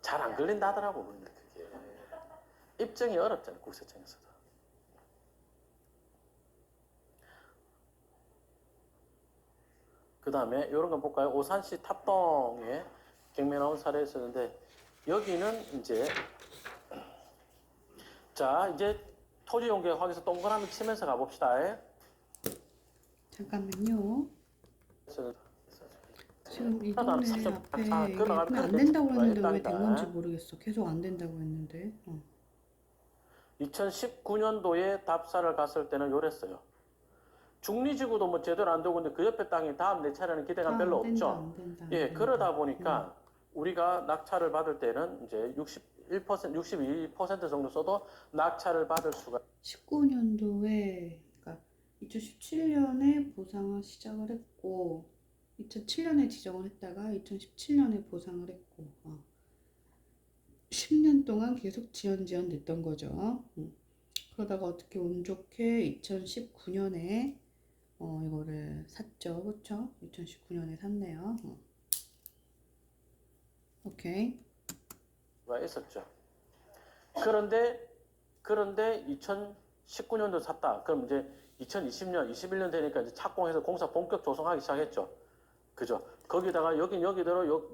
잘 안 걸린다 하더라고. 그게 입증이 어렵잖아요. 국세청에서도. 그 다음에 이런 거 볼까요? 오산시 탑동에 경매 나온 사례 있었는데 여기는 이제 자 이제 토지 용계 확인서 동그라미 치면서 가봅시다. 잠깐만요. 지금 이번에 삼성 앞에 이게 들어가면 안 된다고 했는데 왜 일단이다. 된 건지 모르겠어. 계속 안 된다고 했는데. 2019년도에 답사를 갔을 때는 요랬어요. 중리지구도 뭐 제대로 안 되고 있는데 그 옆에 땅이 다음 내 차례는 기대감 별로 안 된다, 없죠. 안 된다, 안 예, 된다. 그러다 보니까 우리가 낙찰을 받을 때는 이제 61%, 62% 정도 써도 낙찰을 받을 수가 19년도에 그러니까 2017년에 보상을 시작을 했고 2007년에 지정을 했다가 2017년에 보상을 했고 10년 동안 계속 지연 됐던 거죠. 그러다가 어떻게 운 좋게 2019년에 이거를 샀죠. 그쵸? 2019년에 샀네요. 오케이. 가 있었죠. 그런데 2019년도 샀다. 그럼 이제 2020년, 21년 되니까 이제 착공해서 공사 본격 조성하기 시작했죠. 그죠? 거기다가 여기대로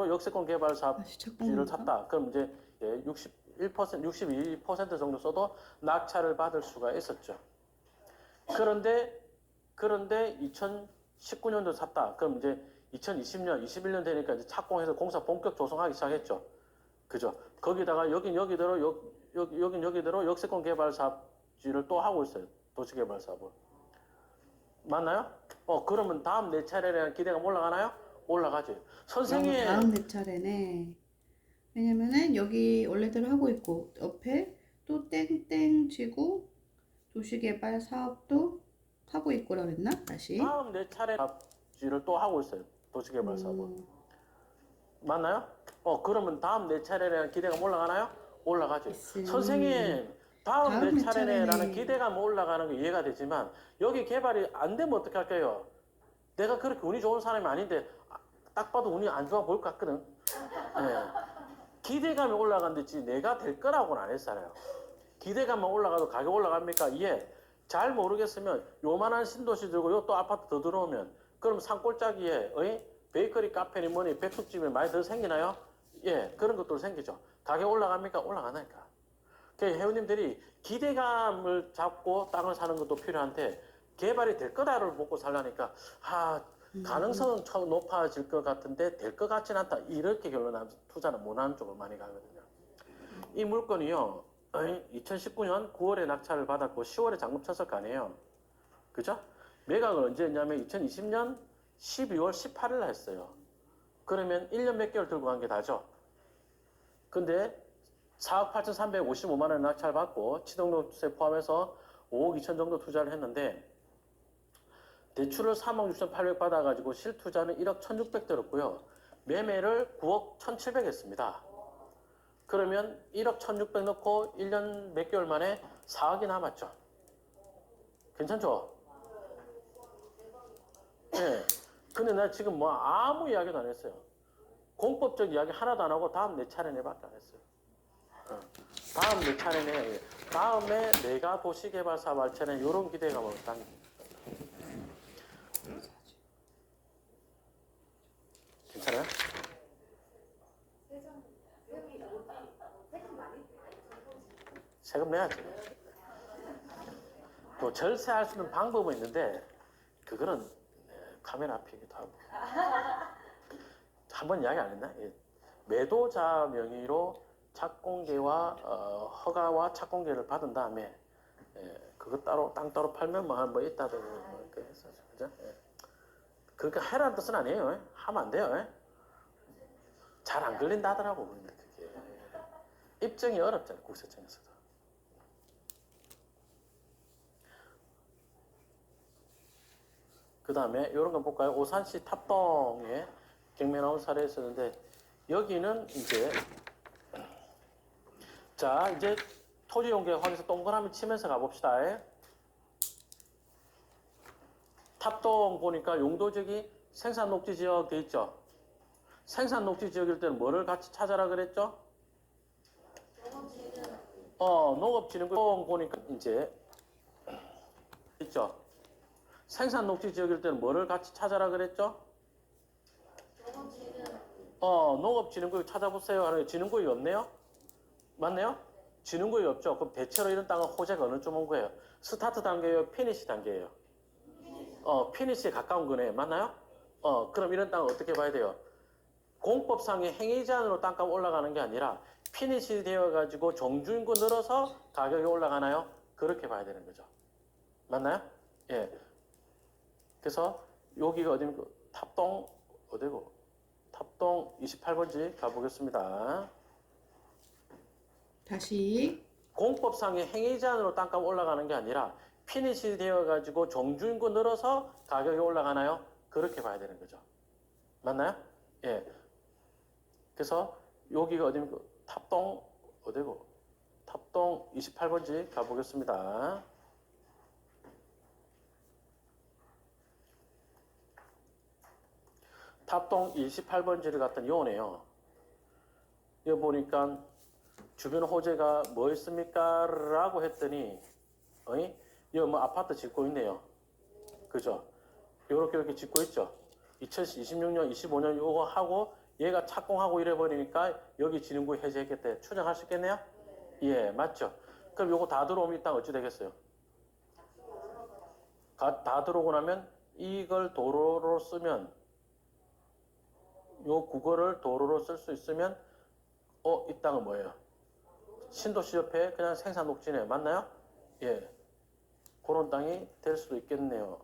역세권 개발 다시 사업지를 착공한다. 샀다. 그럼 이제 61%, 62% 정도 써도 낙찰을 받을 수가 있었죠. 그런데 2019년도 샀다. 그럼 이제 2020년, 21년 되니까 이제 착공해서 공사 본격 조성하기 시작했죠. 그죠? 거기다가 여기대로 역세권 개발 사업지를 또 하고 있어요. 도시개발 사업을. 맞나요? 그러면 다음 내 차례라는 기대가 올라가나요? 올라가죠. 선생님, 다음 내 차례네. 왜냐면은 여기 원래대로 하고 있고 옆에 또 땡땡 치고 도시개발 사업도 하고 있고라 그랬나? 다시. 다음 내 차례 사업지를 또 하고 있어요. 도시개발 사업을. 맞나요? 그러면 다음 내 차례라는 기대가 올라가나요? 올라가죠. 선생님, 다음 내 차례네라는 기대감 올라가는 거 이해가 되지만 여기 개발이 안 되면 어떻게 할까요? 내가 그렇게 운이 좋은 사람이 아닌데 딱 봐도 운이 안 좋아 보일 것 같거든. 네. 기대감이 올라간댔지 내가 될 거라고는 안 했잖아요. 기대감만 올라가도 가격 올라갑니까? 예. 잘 모르겠으면 요만한 신도시 들고 요 또 아파트 더 들어오면 그럼 산골짜기에 베이커리 카페니 뭐니 백숙집이 많이 더 생기나요? 예. 그런 것도 생기죠. 가격 올라갑니까? 올라가니까. 회원님들이 기대감을 잡고 땅을 사는 것도 필요한데 개발이 될 거다를 먹고 살라니까 가능성은 높아질 것 같은데 될 것 같지는 않다. 이렇게 결론하면서 투자는 못하는 쪽으로 많이 가거든요. 이 물건이요. 2019년 9월에 낙찰을 받았고 10월에 잔금 쳤을 거 아니에요. 그죠? 매각을 언제 했냐면 2020년 12월 18일 날 했어요. 그러면 1년 몇 개월 들고 간 게 다죠. 근데 4억 8,355만 원 낙찰 받고 취등록세 포함해서 5억 2천 정도 투자를 했는데 대출을 3억 6,800 받아가지고 실투자는 1억 1,600 들었고요. 매매를 9억 1,700 했습니다. 그러면 1억 1,600 넣고 1년 몇 개월 만에 4억이 남았죠. 괜찮죠? 네. 근데 나 지금 뭐 아무 이야기도 안 했어요. 공법적 이야기 하나도 안 하고 다음 내 차례네밖에 안 했어요. 다음 내 차례네. 다음에 내가 도시개발 사업 할 차례는 이런 기대감으로 당깁니다. 괜찮아요? 세금 내야지. 또 절세할 수 있는 방법은 있는데 그거는 카메라 앞이기도 하고. 한번 이야기 안 했나? 매도자 명의로 착공계와 허가와 착공계를 받은 다음에 그거 따로 땅 따로 팔면 뭐 있다든지 뭐 이렇게 했었죠. 그죠? 그러니까 해라는 뜻은 아니에요. 하면 안 돼요. 잘 안 걸린다더라고. 그런데 그게 입증이 어렵잖아요. 국세청에서도. 그 다음에 이런 거 볼까요? 오산시 탑동에 경매 나온 사례 있었는데 여기는 이제 자 이제 토지 용계 확인서 동그라미 치면서 가봅시다. 탑동 보니까 용도지역이 생산 녹지 지역 돼 있죠. 생산 녹지 지역일 때는 뭐를 같이 찾아라 그랬죠? 농업진흥구 보니까 이제 있죠. 생산 녹지 지역일 때는 뭐를 같이 찾아라 그랬죠? 농업진흥구역 찾아보세요 하는 진흥구역이 없네요? 맞네요? 진흥구역이 없죠? 그럼 대체로 이런 땅은 호재가 어느 쪽 온 거예요? 스타트 단계예요? 피니시 단계예요? 피니시에 가까운 거네. 맞나요? 그럼 이런 땅은 어떻게 봐야 돼요? 공법상의 행위 제한으로 땅값 올라가는 게 아니라 피니시 되어가지고 종주인구 늘어서 가격이 올라가나요? 그렇게 봐야 되는 거죠. 맞나요? 예. 그래서 여기가 어디입니까? 탑동 어디고? 탑동 28번지 가보겠습니다. 다시. 공법상의 행위 제한으로 땅값 올라가는 게 아니라 피니시 되어가지고 종주인구 늘어서 가격이 올라가나요? 그렇게 봐야 되는 거죠. 맞나요? 예. 그래서 여기가 어디입니까? 탑동 어디고? 탑동 28번지 가보겠습니다. 탑동 28번지를 갔던 요네요. 여기 보니까 주변 호재가 뭐 있습니까? 라고 했더니 어이? 여기 뭐 아파트 짓고 있네요. 그죠? 이렇게 짓고 있죠. 2026년, 25년 요거 하고 얘가 착공하고 이래버리니까 여기 진흥구 해제했겠대. 추정할 수 있겠네요? 예, 맞죠? 그럼 요거 다 들어오면 이 땅 어찌 되겠어요? 다 들어오고 나면 이걸 도로로 쓰면 요 국어를 도로로 쓸 수 있으면 이 땅은 뭐예요? 신도시 옆에 그냥 생산 녹지네. 맞나요? 예. 그런 땅이 될 수도 있겠네요.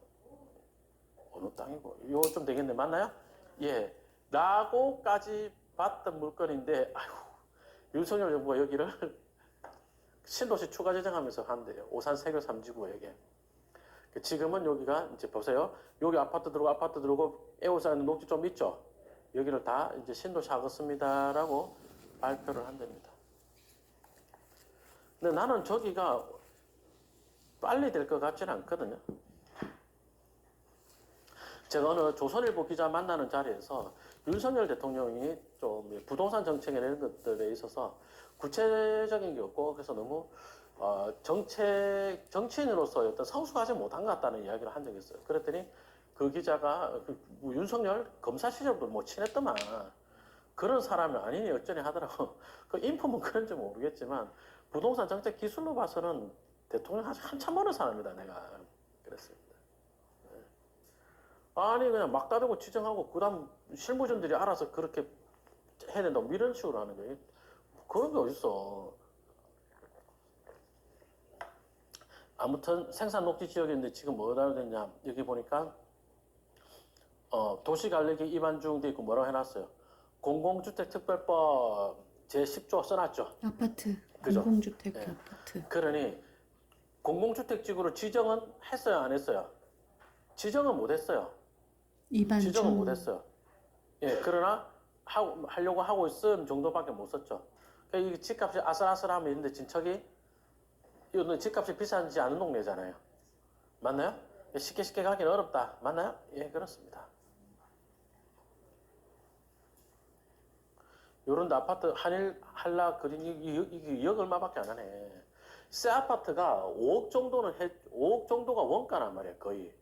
어느 땅이고? 요거 좀 되겠네. 맞나요? 예. 라고까지 봤던 물건인데, 아이고, 윤석열 정부가 여기를 신도시 추가 지정하면서 한대요. 오산 세교 3지구에게. 지금은 여기가 이제 보세요. 여기 아파트 들어오고 에오사는 녹지 좀 있죠. 여기를 다 이제 신도시 하겠습니다라고 발표를 한답니다. 근데 나는 저기가 빨리 될 것 같지는 않거든요. 제가 어느 조선일보 기자 만나는 자리에서 윤석열 대통령이 좀 부동산 정책에 이런 것들에 있어서 구체적인 게 없고 그래서 너무 정치인으로서 어떤 성숙하지 못한 것 같다는 이야기를 한 적이 있어요. 그랬더니 그 기자가 윤석열 검사 시절부터 뭐 친했더만 그런 사람이 아니니 어쩌니 하더라고. 그 인품은 그런지 모르겠지만 부동산 정책 기술로 봐서는 대통령 한참 어느 사람이다 내가 그랬습니다. 아니 그냥 막 다르고 지정하고 그다음 실무진들이 알아서 그렇게 해야 된다고 이런 식으로 하는 거예요. 그런 게 어딨어. 아무튼 생산 녹지 지역인데 지금 뭐라 됐냐 여기 보니까 도시관리계 입안 중돼 있고 뭐라고 해놨어요. 공공주택특별법 제10조 써놨죠. 아파트, 그죠? 공공주택 예. 아파트. 그러니 공공주택지구로 지정은 했어요 안 했어요? 지정은 못했어요. 이반주. 지정은 못했어요. 예, 그러나 하려고 하고 있음 정도밖에 못 썼죠. 그러니까 이 집값이 아슬아슬하면 있는데 진척이 이거는 집값이 비싸지 않은 동네잖아요. 맞나요? 쉽게 가기는 어렵다. 맞나요? 예, 그렇습니다. 요런 데 아파트 한일 한라 그린 이게 2억 얼마밖에 안 하네. 새 아파트가 5억 정도가 원가란 말이에요, 거의.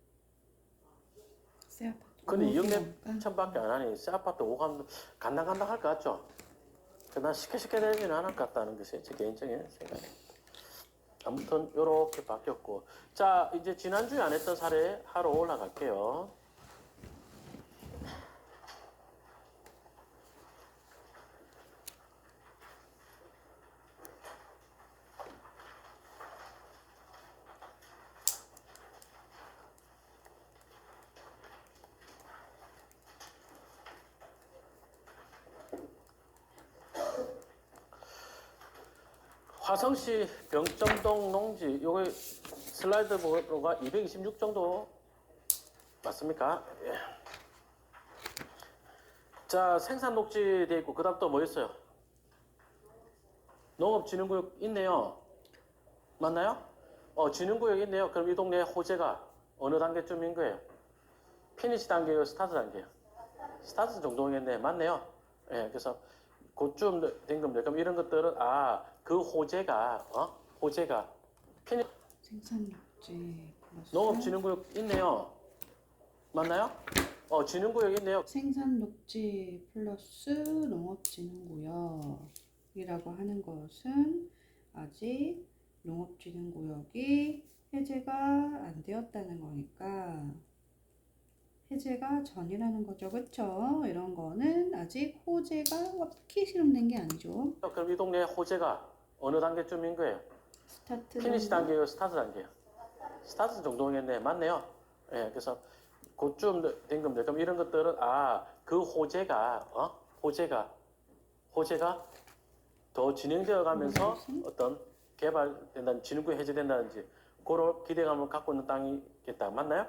새 아파트. 근데 2억 원가? 몇천밖에 안 하니 새 아파트 5억 하면 간당간당 할 것 같죠? 난 쉽게 되지는 않을 것 같다는 것이 제 개인적인 생각입니다. 아무튼 이렇게 바뀌었고, 자 이제 지난주에 안 했던 사례 하러 올라갈게요. 화성시 병점동 농지 요거 슬라이드 보로가 226 정도 맞습니까? 예. 자 생산 녹지 돼 있고 그다음 또 뭐 있어요? 농업진흥구역 있네요. 맞나요? 진흥구역 있네요. 그럼 이 동네 호재가 어느 단계쯤인 거예요? 피니시 단계요, 스타트 단계요? 스타트 정도겠네. 맞네요. 예, 그래서 그쯤 된 겁니다. 그럼 이런 것들은 그 호재가 피니 생산 녹지 플러스 농업진흥구역 있네요. 맞나요? 진흥구역 있네요. 생산 녹지 플러스 농업진흥구역이라고 하는 것은 아직 농업진흥구역이 해제가 안 되었다는 거니까 해제가 전이라는 거죠. 그쵸? 이런 거는 아직 호재가 완벽히 실현된 게 아니죠. 그럼 이 동네 호재가 어느 단계쯤인 거예요? 스타트 피니시 단계요, 스타트 단계요? 스타트 정도겠네. 맞네요. 예, 그래서 그쯤 된 겁니다. 그럼 이런 것들은 그 호재가 더 진행되어 가면서 어떤 개발된다는 진흥구 해제된다든지 그런 기대감을 갖고 있는 땅이겠다. 맞나요?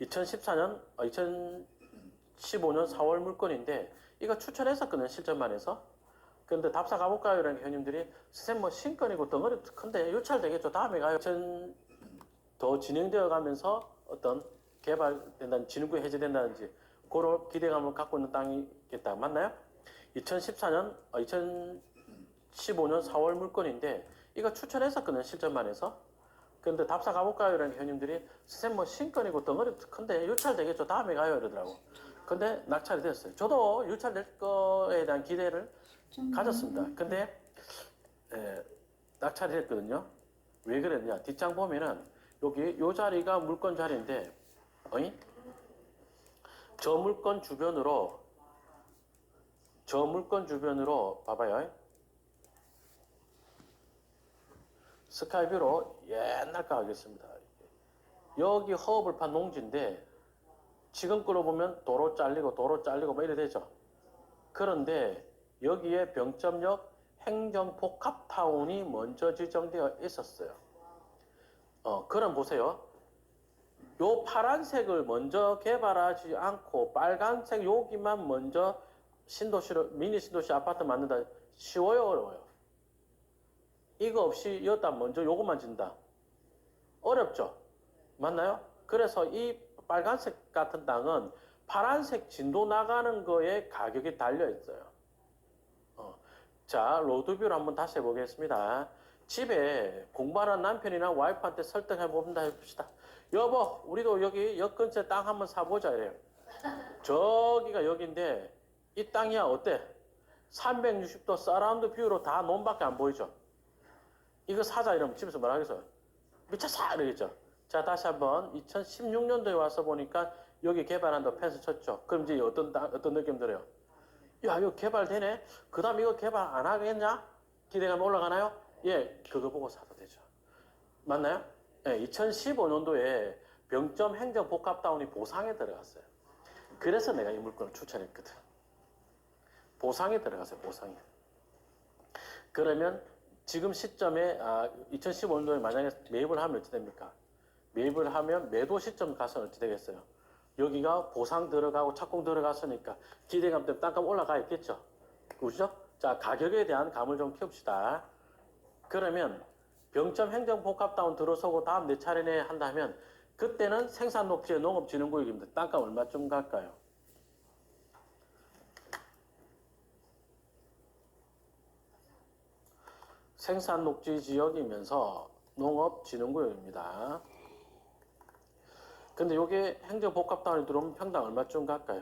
2014년, 2015년 4월 물건인데 이거 추천했었거든요. 실전만 해서. 근데 답사 가볼까요? 이런 형님들이 선생님 뭐 신건이고 덩어리 큰데 유찰되겠죠. 다음에 가요. 더 진행되어 가면서 어떤 개발된다는 진흥구 해제된다든지 그런 기대감을 갖고 있는 땅이겠다. 맞나요? 2014년, 2015년 4월 물건인데 이거 추천했었거든요. 실전만 해서. 근데 답사 가볼까요? 이런 회원님들이 선생님 뭐 신건이고 덩어리 큰데 유찰되겠죠. 다음에 가요. 이러더라고. 근데 낙찰이 됐어요. 저도 유찰될 거에 대한 기대를 가졌습니다. 근데 낙찰이 됐거든요. 왜 그랬냐? 뒷장 보면은 여기 요 자리가 물건 자리인데 어이? 저 물건 주변으로 봐봐요. 스카이뷰로 옛날 거 하겠습니다. 여기 허브판 농지인데 지금 거로 보면 도로 잘리고 뭐 이래 되죠. 그런데 여기에 병점역 행정복합타운이 먼저 지정되어 있었어요. 그럼 보세요. 요 파란색을 먼저 개발하지 않고 빨간색 여기만 먼저 신도시로 미니 신도시 아파트 만든다. 쉬워요, 어려워요? 이거 없이 여기다 먼저 요것만 진다. 어렵죠? 맞나요? 그래서 이 빨간색 같은 땅은 파란색 진도 나가는 거에 가격이 달려 있어요. 자, 로드뷰를 한번 다시 해보겠습니다. 집에 공부하는 남편이나 와이프한테 설득해 봅니다 해봅시다. 여보, 우리도 여기 역 근처에 땅 한번 사보자 이래요. 저기가 여기인데 이 땅이야 어때? 360도 서라운드 뷰로 다 논밖에 안 보이죠? 이거 사자 이러면 집에서 뭐라 하겠어요? 미쳤어! 이러겠죠? 자, 다시 한번 2016년도에 와서 보니까 여기 개발한다고 펜스 쳤죠. 그럼 이제 어떤 느낌 들어요? 야, 이거 개발되네? 그 다음 이거 개발 안 하겠냐? 기대감이 올라가나요? 예, 그거 보고 사도 되죠. 맞나요? 예, 2015년도에 병점 행정 복합다운이 보상에 들어갔어요. 그래서 내가 이 물건을 추천했거든. 보상에 들어갔어요, 보상에. 그러면 지금 시점에 2015년도에 만약에 매입을 하면 어찌 됩니까? 매입을 하면 매도 시점 가서는 어찌 되겠어요? 여기가 보상 들어가고 착공 들어갔으니까 기대감 때문에 땅값 올라가 있겠죠? 그죠? 자, 가격에 대한 감을 좀 키웁시다. 그러면 병점 행정복합다운 들어서고 다음 내 차례네 한다면 그때는 생산녹지의 농업진흥구역입니다. 땅값 얼마쯤 갈까요? 생산녹지 지역이면서 농업진흥구역입니다. 근데 이게 행정복합다운이 들어오면 평당 얼마쯤 갈까요?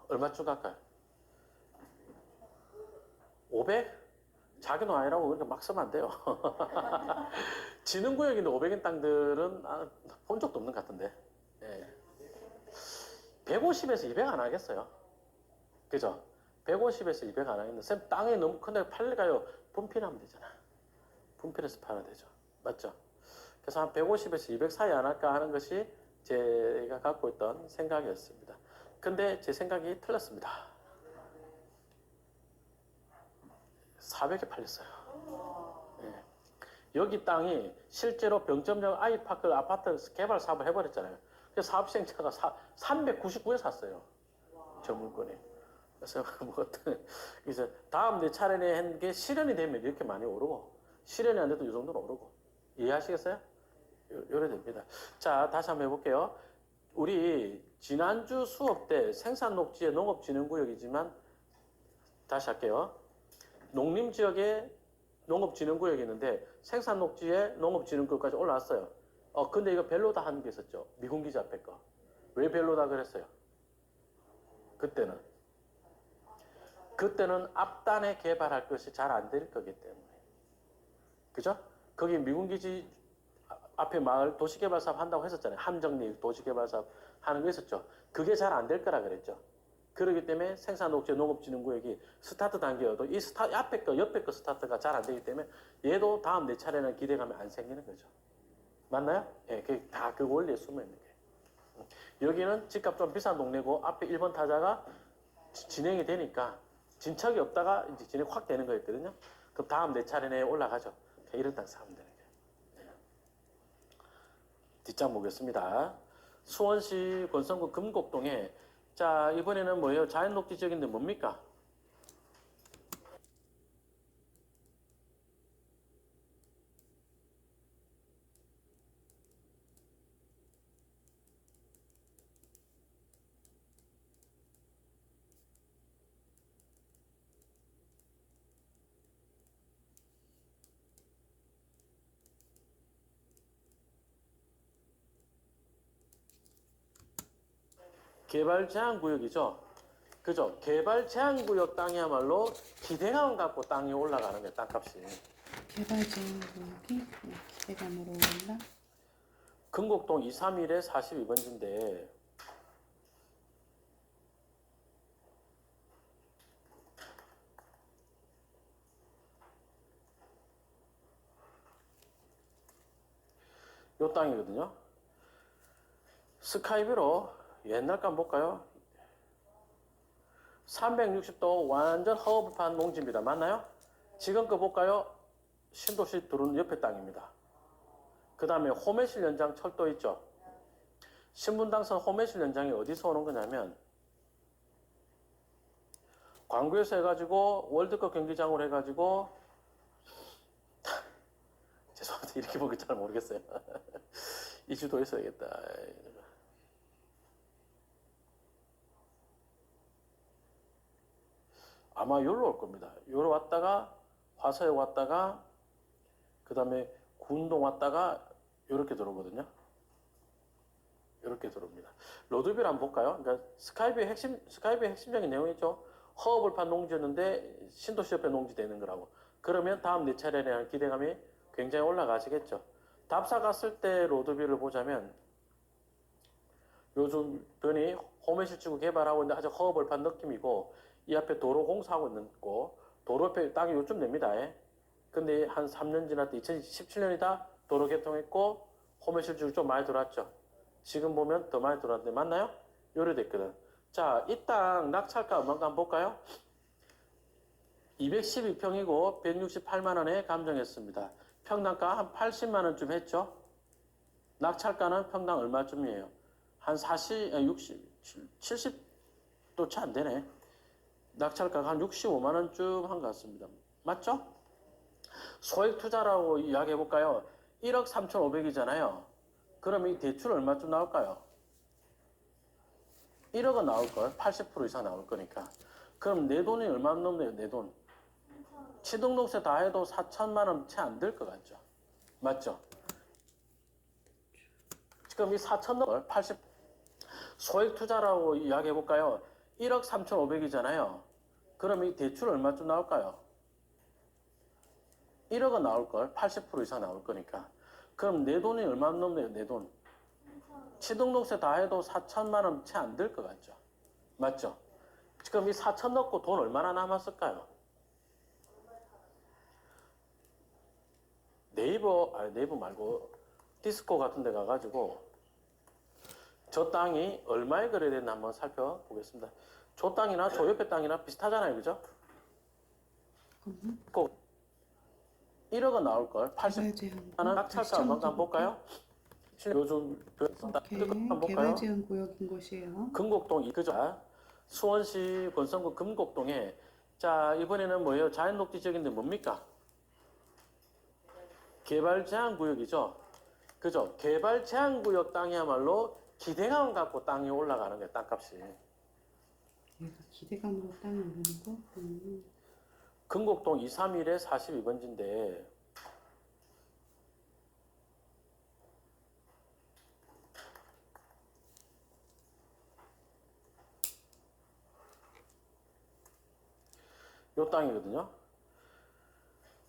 얼마쯤 갈까요? 500? 자기 돈 아니라고 그렇게 막 쓰면 안 돼요. 진흥구역인데 500인 땅들은 본 적도 없는 것 같은데. 예. 150에서 200 안 하겠어요. 그죠? 150에서 200 안 하겠는데, 쌤, 땅이 너무 큰데 팔릴까요? 분필하면 되잖아. 분필해서 팔아야 되죠. 맞죠? 그래서 한 150에서 200 사이 안 할까 하는 것이 제가 갖고 있던 생각이었습니다. 근데 제 생각이 틀렸습니다. 400에 팔렸어요. 예. 여기 땅이 실제로 병점역 아이파크 아파트 개발 사업을 해버렸잖아요. 그래서 사업 시행자가 399에 샀어요. 저 물건이. 그래서 뭐 이제 다음 내 차례에 한 게 실현이 되면 이렇게 많이 오르고 실현이 안 돼도 이 정도는 오르고 이해하시겠어요? 요래 됩니다. 자, 다시 한번 해볼게요. 우리 지난주 수업 때 생산녹지의 농업진흥구역이지만 다시 할게요. 농림지역에 농업진흥구역이 있는데 생산녹지에 농업진흥구역까지 올라왔어요. 근데 이거 벨로다 하는 게 있었죠. 미군기지 앞에 거. 왜 벨로다 그랬어요? 그때는 앞단에 개발할 것이 잘 안 될 거기 때문에. 그죠? 거기 미군기지 앞에 마을 도시개발 사업 한다고 했었잖아요. 함정리 도시개발 사업 하는 거 있었죠. 그게 잘 안 될 거라 그랬죠. 그렇기 때문에 생산녹지 농업진흥구역이 스타트 단계여도 이 앞에 거, 옆에 거 스타트가 잘 안 되기 때문에 얘도 다음 내 차례는 기대감이 안 생기는 거죠. 맞나요? 예, 그게 다 그 원리에 숨어 있는 거예요. 여기는 집값 좀 비싼 동네고 앞에 1번 타자가 진행이 되니까 진척이 없다가 이제 진행 확 되는 거였거든요. 그럼 다음 내 차례에 올라가죠. 이런 땅 사면 되는 거예요. 네. 뒷장 보겠습니다. 수원시 권성구 금곡동에 자, 이번에는 뭐예요? 자연 녹지 지역인데 뭡니까? 개발 제한 구역이죠. 그죠? 개발 제한 구역 땅이야말로 기대감 갖고 땅이 올라가는 게 땅값이. 개발 제한 구역이 기대감으로 올라. 금곡동 231에 42번지인데 요 땅이거든요. 스카이뷰로 옛날 거 한번 볼까요? 360도 완전 허브판 농지입니다. 맞나요? 지금 거 볼까요? 신도시 들어오는 옆에 땅입니다. 그 다음에 호매실 연장 철도 있죠. 신분당선 호매실 연장이 어디서 오는 거냐면 광구에서 해가지고 월드컵 경기장으로 해가지고 죄송합니다. 이렇게 보기 잘 모르겠어요. 이 주도에 써야겠다. 아마 여기로 올 겁니다. 여기로 왔다가 화서에 왔다가 그 다음에 군동 왔다가 이렇게 들어오거든요. 이렇게 들어옵니다. 로드뷰를 한번 볼까요? 그러니까 스카이뷰의 핵심적인 내용이죠. 허브판 농지였는데 신도시 옆에 농지 되는 거라고. 그러면 다음 네 차례에 대한 기대감이 굉장히 올라가시겠죠. 답사 갔을 때 로드뷰를 보자면 요즘 변이 호매실지구 개발하고 있는데 아주 허벌판 느낌이고 이 앞에 도로 공사하고 있는 거 도로 옆에 땅이 요쯤 됩니다. 근데 한 3년 지났다 2017년이다 도로 개통했고 호매실지구 좀 많이 들어왔죠. 지금 보면 더 많이 들어왔는데 맞나요? 요래 됐거든. 자, 이 땅 낙찰가 얼마인가 한번 볼까요? 212평이고 168만 원에 감정했습니다. 평당가 한 80만 원쯤 했죠. 낙찰가는 평당 얼마쯤이에요? 한 60, 70도 채 안 되네. 낙찰가가 한 65만 원쯤 한 것 같습니다. 맞죠? 소액 투자라고 이야기해 볼까요? 1억 3,500이잖아요. 그럼 이 대출 얼마쯤 나올까요? 1억은 나올걸. 80% 이상 나올 거니까. 그럼 내 돈이 얼마 넘네요, 내 돈. 취등록세 다 해도 4천만 원 채 안 될 것 같죠? 맞죠? 지금 이 4천 80 소액 투자라고 이야기해 볼까요? 1억 3,500이잖아요. 그럼 이 대출 얼마쯤 나올까요? 1억은 나올걸. 80% 이상 나올 거니까. 그럼 내 돈이 얼마 넘네요, 내 돈. 취등록세 다 해도 4천만 원 채 안 될 것 같죠? 맞죠? 지금 이 4천 넣고 돈 얼마나 남았을까요? 네이버 말고 디스코 같은 데 가가지고 저 땅이 얼마에 거래됐나 한번 살펴보겠습니다. 저 땅이나 저 옆에 땅이나 비슷하잖아요. 그죠? 꼭 1억은 나올걸. 80만 원 낙찰가 얼마인가 한번 볼까요? 요즘 한번 볼까요? 개발 제한 구역인 곳이에요. 금곡동 그죠? 수원시 권성구 금곡동에 자 이번에는 뭐예요? 자연녹지 지역인데 뭡니까? 개발 제한 구역이죠. 그죠? 개발 제한 구역 땅이야말로 기대감 갖고 땅이 올라가는 거예요. 땅값이. 얘가 기대감으로 땅이 오르는 거? 금곡동 231에 42번지인데 요 땅이거든요.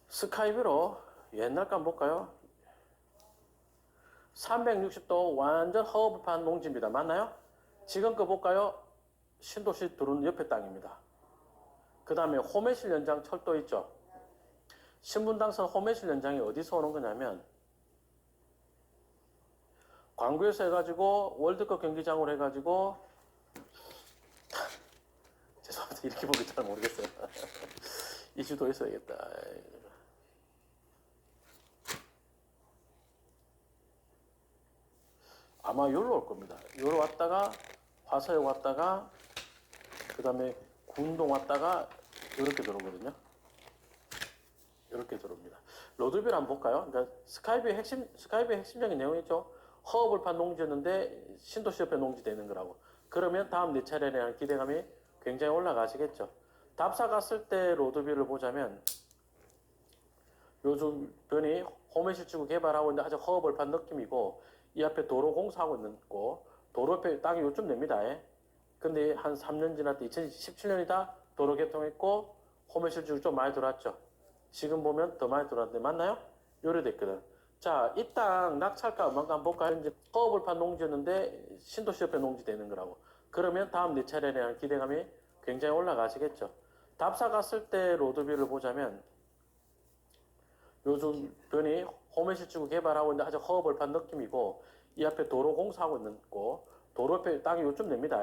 스카이뷰로 옛날 거 한번 볼까요? 360도 완전 허브판 농지입니다. 맞나요? 지금 거 볼까요? 신도시 들어오는 옆에 땅입니다. 그 다음에 호매실 연장 철도 있죠. 신분당선 호매실 연장이 어디서 오는 거냐면 광구에서 해가지고 월드컵 경기장으로 해가지고 죄송합니다. 이렇게 보기 잘 모르겠어요. 이 주도에 써야겠다. 아마 여기로 올 겁니다. 여기로 왔다가 화서역 왔다가 그 다음에 군동 왔다가 이렇게 들어오거든요. 이렇게 들어옵니다. 로드뷰를 한번 볼까요? 그러니까 스카이뷰의 핵심적인 내용이죠. 허허벌판 농지였는데 신도시 옆에 농지되는 거라고. 그러면 다음 네 차례에 대한 기대감이 굉장히 올라가시겠죠. 답사 갔을 때 로드뷰를 보자면 요즘 변이 호메실지구 개발하고 있는데 아주 허허벌판 느낌이고 이 앞에 도로 공사하고 있는 거 도로 옆에 땅이 요쯤 됩니다. 근데 한 3년 지났을 때 2017년이다 도로 개통했고 호메실지구 좀 많이 들어왔죠. 지금 보면 더 많이 들어왔는데 맞나요? 요래됐거든. 자, 이 땅 낙찰가 얼마인가 한번 볼까요? 이제 허허벌판 농지였는데 신도시 옆에 농지되는 거라고. 그러면 다음 네 차례에 대한 기대감이 굉장히 올라가시겠죠. 답사 갔을 때 로드뷰를 보자면 요즘 변이 호메실지구 개발하고 있는데 아주 허허벌판 느낌이고 이 앞에 도로 공사하고 있는 거 도로 옆에 땅이 요쯤 됩니다.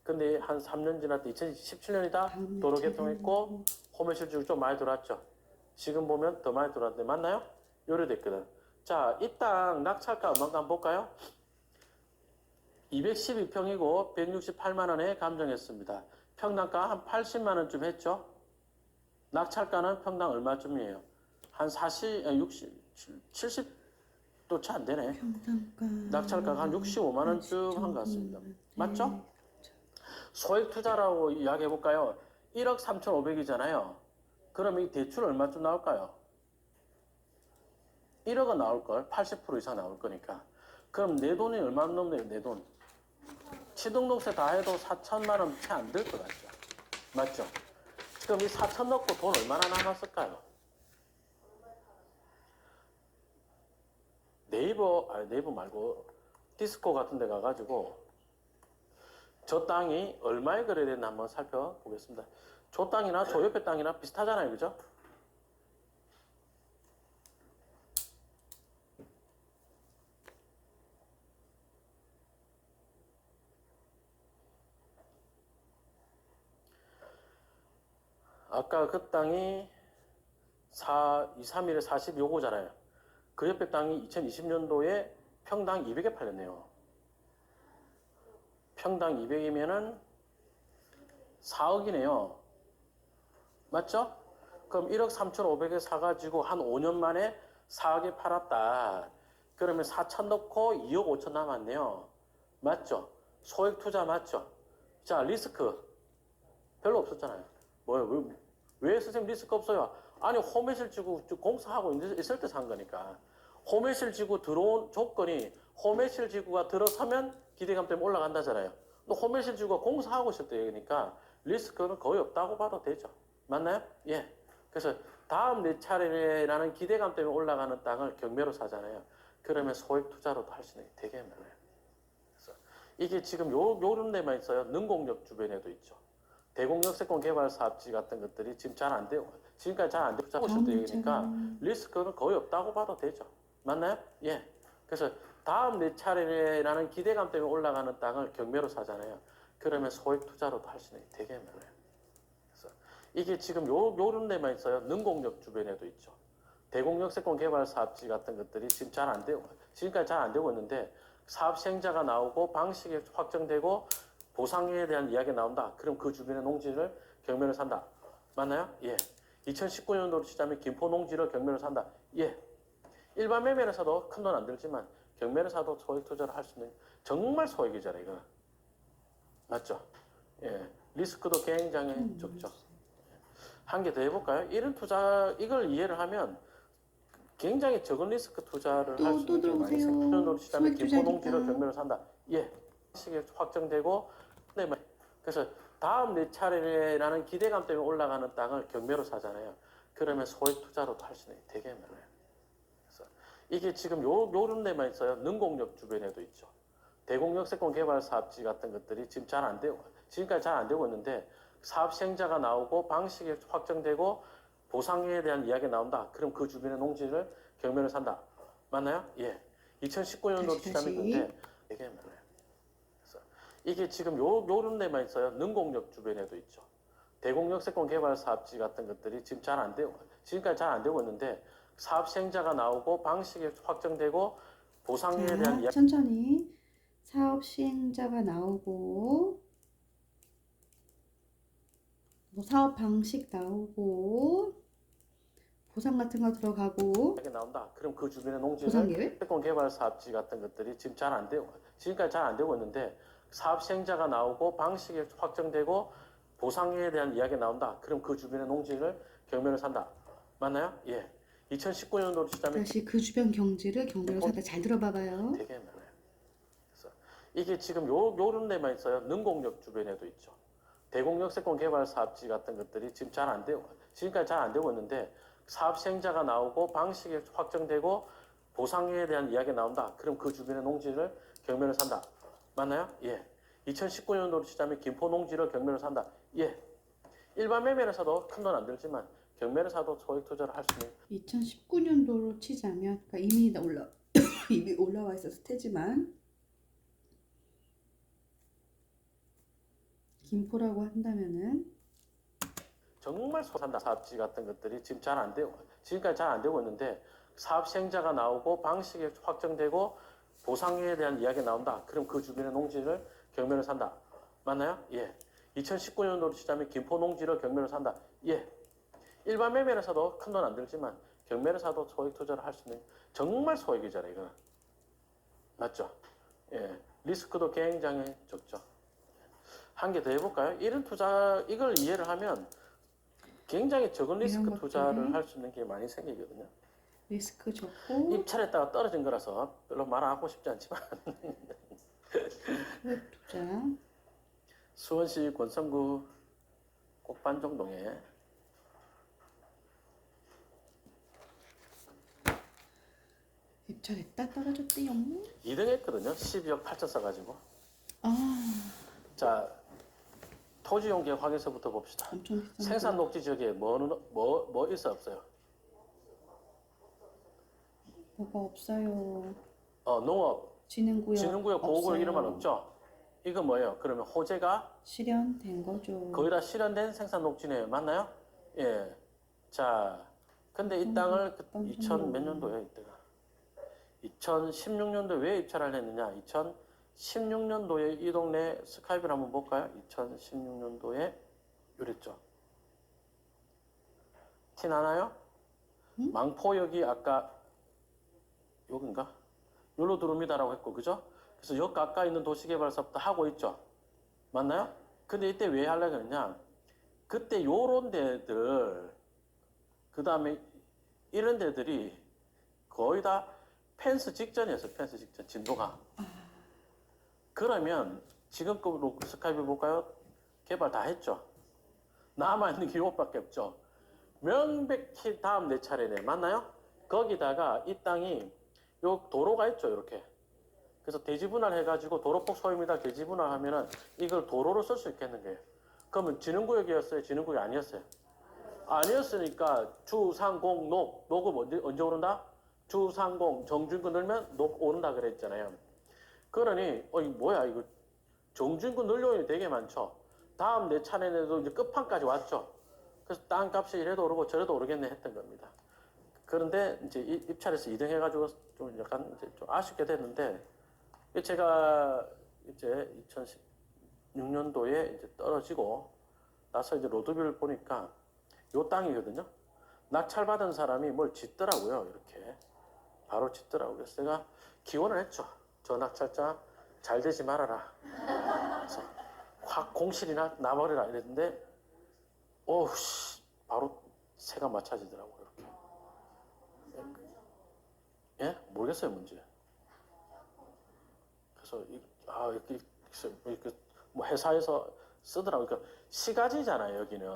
근데 한 3년 지났을 때 2017년이다 도로 개통했고 호메실지구 좀 많이 들어왔죠. 지금 보면 더 많이 들어왔는데 맞나요? 요래됐거든. 자, 이 땅 낙찰가 얼마인가 한번 볼까요? 212평이고 168만 원에 감정했습니다. 평당가 한 80만 원쯤 했죠. 낙찰가는 평당 얼마쯤이에요? 한 60, 70도 채 안 되네. 평당가 낙찰가가 한 65만 원쯤 한 것 같습니다. 맞죠? 소액 투자라고 이야기해 볼까요? 1억 3,500이잖아요. 그럼 이 대출 얼마쯤 나올까요? 1억은 나올걸. 80% 이상 나올 거니까. 그럼 내 돈이 얼마 넘네요, 내 돈. 취등록세 다 해도 4천만 원 채 안 될 것 같죠. 맞죠? 그럼 이 4천 넣고 돈 얼마나 남았을까요? 네이버 말고 디스코 같은 데 가가지고 저 땅이 얼마에 거래됐나 한번 살펴보겠습니다. 저 땅이나 저 옆에 땅이나 비슷하잖아요. 그죠? 아까 그 땅이 2, 3일에 40 요거잖아요. 그 옆에 땅이 2020년도에 평당 200에 팔렸네요. 평당 200이면은 4억이네요. 맞죠? 그럼 1억 3,500에 사가지고 한 5년 만에 4억에 팔았다. 그러면 4천 넣고 2억 5천 남았네요. 맞죠? 소액 투자 맞죠? 자, 리스크 별로 없었잖아요. 뭐요? 왜 선생님 리스크 없어요? 아니, 호메실지구 공사하고 있을 때 산 거니까. 호메실지구 들어온 조건이 호메실지구가 들어서면 기대감 때문에 올라간다잖아요. 또 호메실지구가 공사하고 있을 때니까 리스크는 거의 없다고 봐도 되죠. 맞나요? 예. 그래서 다음 내 차례라는 기대감 때문에 올라가는 땅을 경매로 사잖아요. 그러면 소액 투자로도 할 수 있는 게 되게 많아요. 그래서 이게 지금 요런 데만 있어요. 능곡역 주변에도 있죠. 대공역세권 개발 사업지 같은 것들이 지금 잘 안 되고 지금까지 잘 안 되고 있을 때니까 리스크는 거의 없다고 봐도 되죠. 맞나요? 예. 그래서 다음 내 차례라는 기대감 때문에 올라가는 땅을 경매로 사잖아요. 그러면 소액 투자로도 할 수 있는 게 되게 많아요. 그래서 이게 지금 요런 데만 있어요. 능곡역 주변에도 있죠. 대공역세권 개발 사업지 같은 것들이 지금 잘 안 되고 지금까지 잘 안 되고 있는데 사업 시행자가 나오고 방식이 확정되고 보상에 대한 이야기가 나온다. 그럼 그 주변의 농지를 경매로 산다. 맞나요? 예. 2019년도로 치자면 김포 농지를 경매로 산다. 예. 일반 매매를 사도 큰 돈 안 들지만 경매를 사도 소액 투자를 할 수 있는 정말 소액이잖아요. 이거 맞죠? 예. 리스크도 굉장히 적죠. 한 개 더 해볼까요? 이런 투자 이걸 이해를 하면 굉장히 적은 리스크 투자를 할 수 있는 게 많이 있어요. 2019년도로 치자면 김포 농지를 경매로 산다. 예. 시기 확정되고 네. 그래서 다음 내 차례라는 기대감 때문에 올라가는 땅을 경매로 사잖아요. 그러면 소액 투자로도 할 수 있는 게 되게 많아요. 그래서 이게 지금 요런 데만 있어요. 능곡역 주변에도 있죠. 대공역세권 개발 사업지 같은 것들이 지금 잘 안 되고 지금까지 잘 안 되고 있는데 사업 시행자가 나오고 방식이 확정되고 보상에 대한 이야기가 나온다. 그럼 그 주변의 농지를 경매로 산다. 맞나요? 예. 2019년도로 치자면 근데 되게 많아요. 이게 지금 요런 데만 있어요. 능곡역 주변에도 있죠. 대공역세권 개발 사업지 같은 것들이 지금 잘 안 되고 지금까지 잘 안 되고 있는데 사업 시행자가 나오고 방식이 확정되고 보상에 대한 이야기 천천히 사업 시행자가 나오고 뭐 사업 방식 나오고 보상 같은 거 들어가고 이렇게 나온다. 그럼 그 주변의 보상 농지를 계획? 채권 개발 사업지 같은 것들이 지금 잘 안 되고 지금까지 잘 안 되고 있는데 사업 시행자가 나오고 방식이 확정되고 보상에 대한 이야기가 나온다. 그럼 그 주변의 농지를 경매를 산다. 맞나요? 예. 2019년도로 치자면 다시 그 주변 경지를 경매로 사다. 잘 들어봐봐요. 되게 많아요. 그래서 이게 지금 요런 데만 있어요. 능곡역 주변에도 있죠. 대곡역 세권 개발 사업지 같은 것들이 지금 잘 안 되고 지금까지 잘 안 되고 있는데 사업 시행자가 나오고 방식이 확정되고 보상에 대한 이야기가 나온다. 그럼 그 주변의 농지를 경매를 산다. 맞나요? 예. 2019년도로 치자면 김포 농지를 경매를 산다. 예. 일반 매매를 사도 큰 돈 안 들지만 경매를 사도 소액 투자를 할 수 있는 2019년도로 치자면 그러니까 이미 이미 올라와 있었을 테지만 김포라고 한다면은 정말 소산다 사업지 같은 것들이 지금 잘 안 되고 지금까지 잘 안 되고 있는데 사업 시행자가 나오고 방식이 확정되고 보상에 대한 이야기가 나온다. 그럼 그 주변의 농지를 경매를 산다. 맞나요? 예. 2019년도로 치자면 김포 농지를 경매를 산다. 예. 일반 매매를 사도 큰 돈 안 들지만 경매를 사도 소액 투자를 할 수 있는 정말 소액이잖아요. 이거는. 맞죠? 예. 리스크도 굉장히 적죠. 한 개 더 해볼까요? 이런 투자 이걸 이해를 하면 굉장히 적은 리스크 이런 투자를 것들은 할 수 있는 게 많이 생기거든요. 리스크 적고 입찰했다가 떨어진 거라서 별로 말 안 하고 싶지 않지만 소액 투자 수원시 권성구 꼭반정동에 입찰했다 떨어졌대요. 2등 했거든요. 12억 8천 써가지고. 아 자, 토지용계 확인서부터 봅시다. 엄청 비싼 생산 거. 녹지 지역에 뭐 있어 없어요? 뭐가 없어요. 농업, 진흥구역 진흥구역, 보호구역 없어요. 이런 말 없죠? 이거 뭐예요? 그러면 호재가 실현된 거죠. 거의 다 실현된 생산 녹지네요. 맞나요? 예. 자, 근데 이 땅을 2000 몇 년도에 이때가 2016년도에 왜 입찰을 했느냐? 2016년도에 이 동네 스카이뷰를 한번 볼까요? 2016년도에 이랬죠. 티 나나요? 응? 망포역이 아까 여긴가? 여기로 들어옵니다라고 했고, 그죠? 그래서 역 가까이 있는 도시개발사업도 하고 있죠. 맞나요? 근데 이때 왜 하려고 했냐? 그때 요런 데들, 그 다음에 이런 데들이 거의 다 펜스 직전이었어요. 펜스 직전, 진도가. 그러면 지금급으로 스카이뷰 볼까요? 개발 다 했죠. 남아있는 게 이것밖에 없죠. 명백히 다음 내 차례네. 맞나요? 거기다가 이 땅이 요 도로가 있죠. 이렇게. 그래서 대지분할 해가지고 도로폭 소유입니다. 대지분할 하면은 이걸 도로로 쓸 수 있겠는 거예요. 그러면 진흥구역이었어요? 진흥구역이 아니었어요? 아니었으니까 주상공 녹은 언제 오른다? 주상공 정준구 넣으면 녹 오른다 그랬잖아요. 그러니 이거 뭐야 이거 정준구 넣을 요인이 되게 많죠. 다음 내 차례에도 이제 끝판까지 왔죠. 그래서 땅값이 이래도 오르고 저래도 오르겠네 했던 겁니다. 그런데 이제 입찰에서 2등 해가지고 좀 약간 이제 좀 아쉽게 됐는데 제가 이제 2016년도에 이제 떨어지고 나서 이제 로드뷰를 보니까 요 땅이거든요. 낙찰받은 사람이 뭘 짓더라고요. 이렇게 바로 짓더라고요. 그래서 제가 기원을 했죠. 저 낙찰자 잘 되지 말아라. 그래서 확 공실이나 나버리라 이랬는데 오우씨 바로 새가 맞춰지더라고요. 이렇게. 예? 모르겠어요 문제. 그래서 이렇게 뭐 회사에서 쓰더라고요. 그러니까 시가지잖아요 여기는.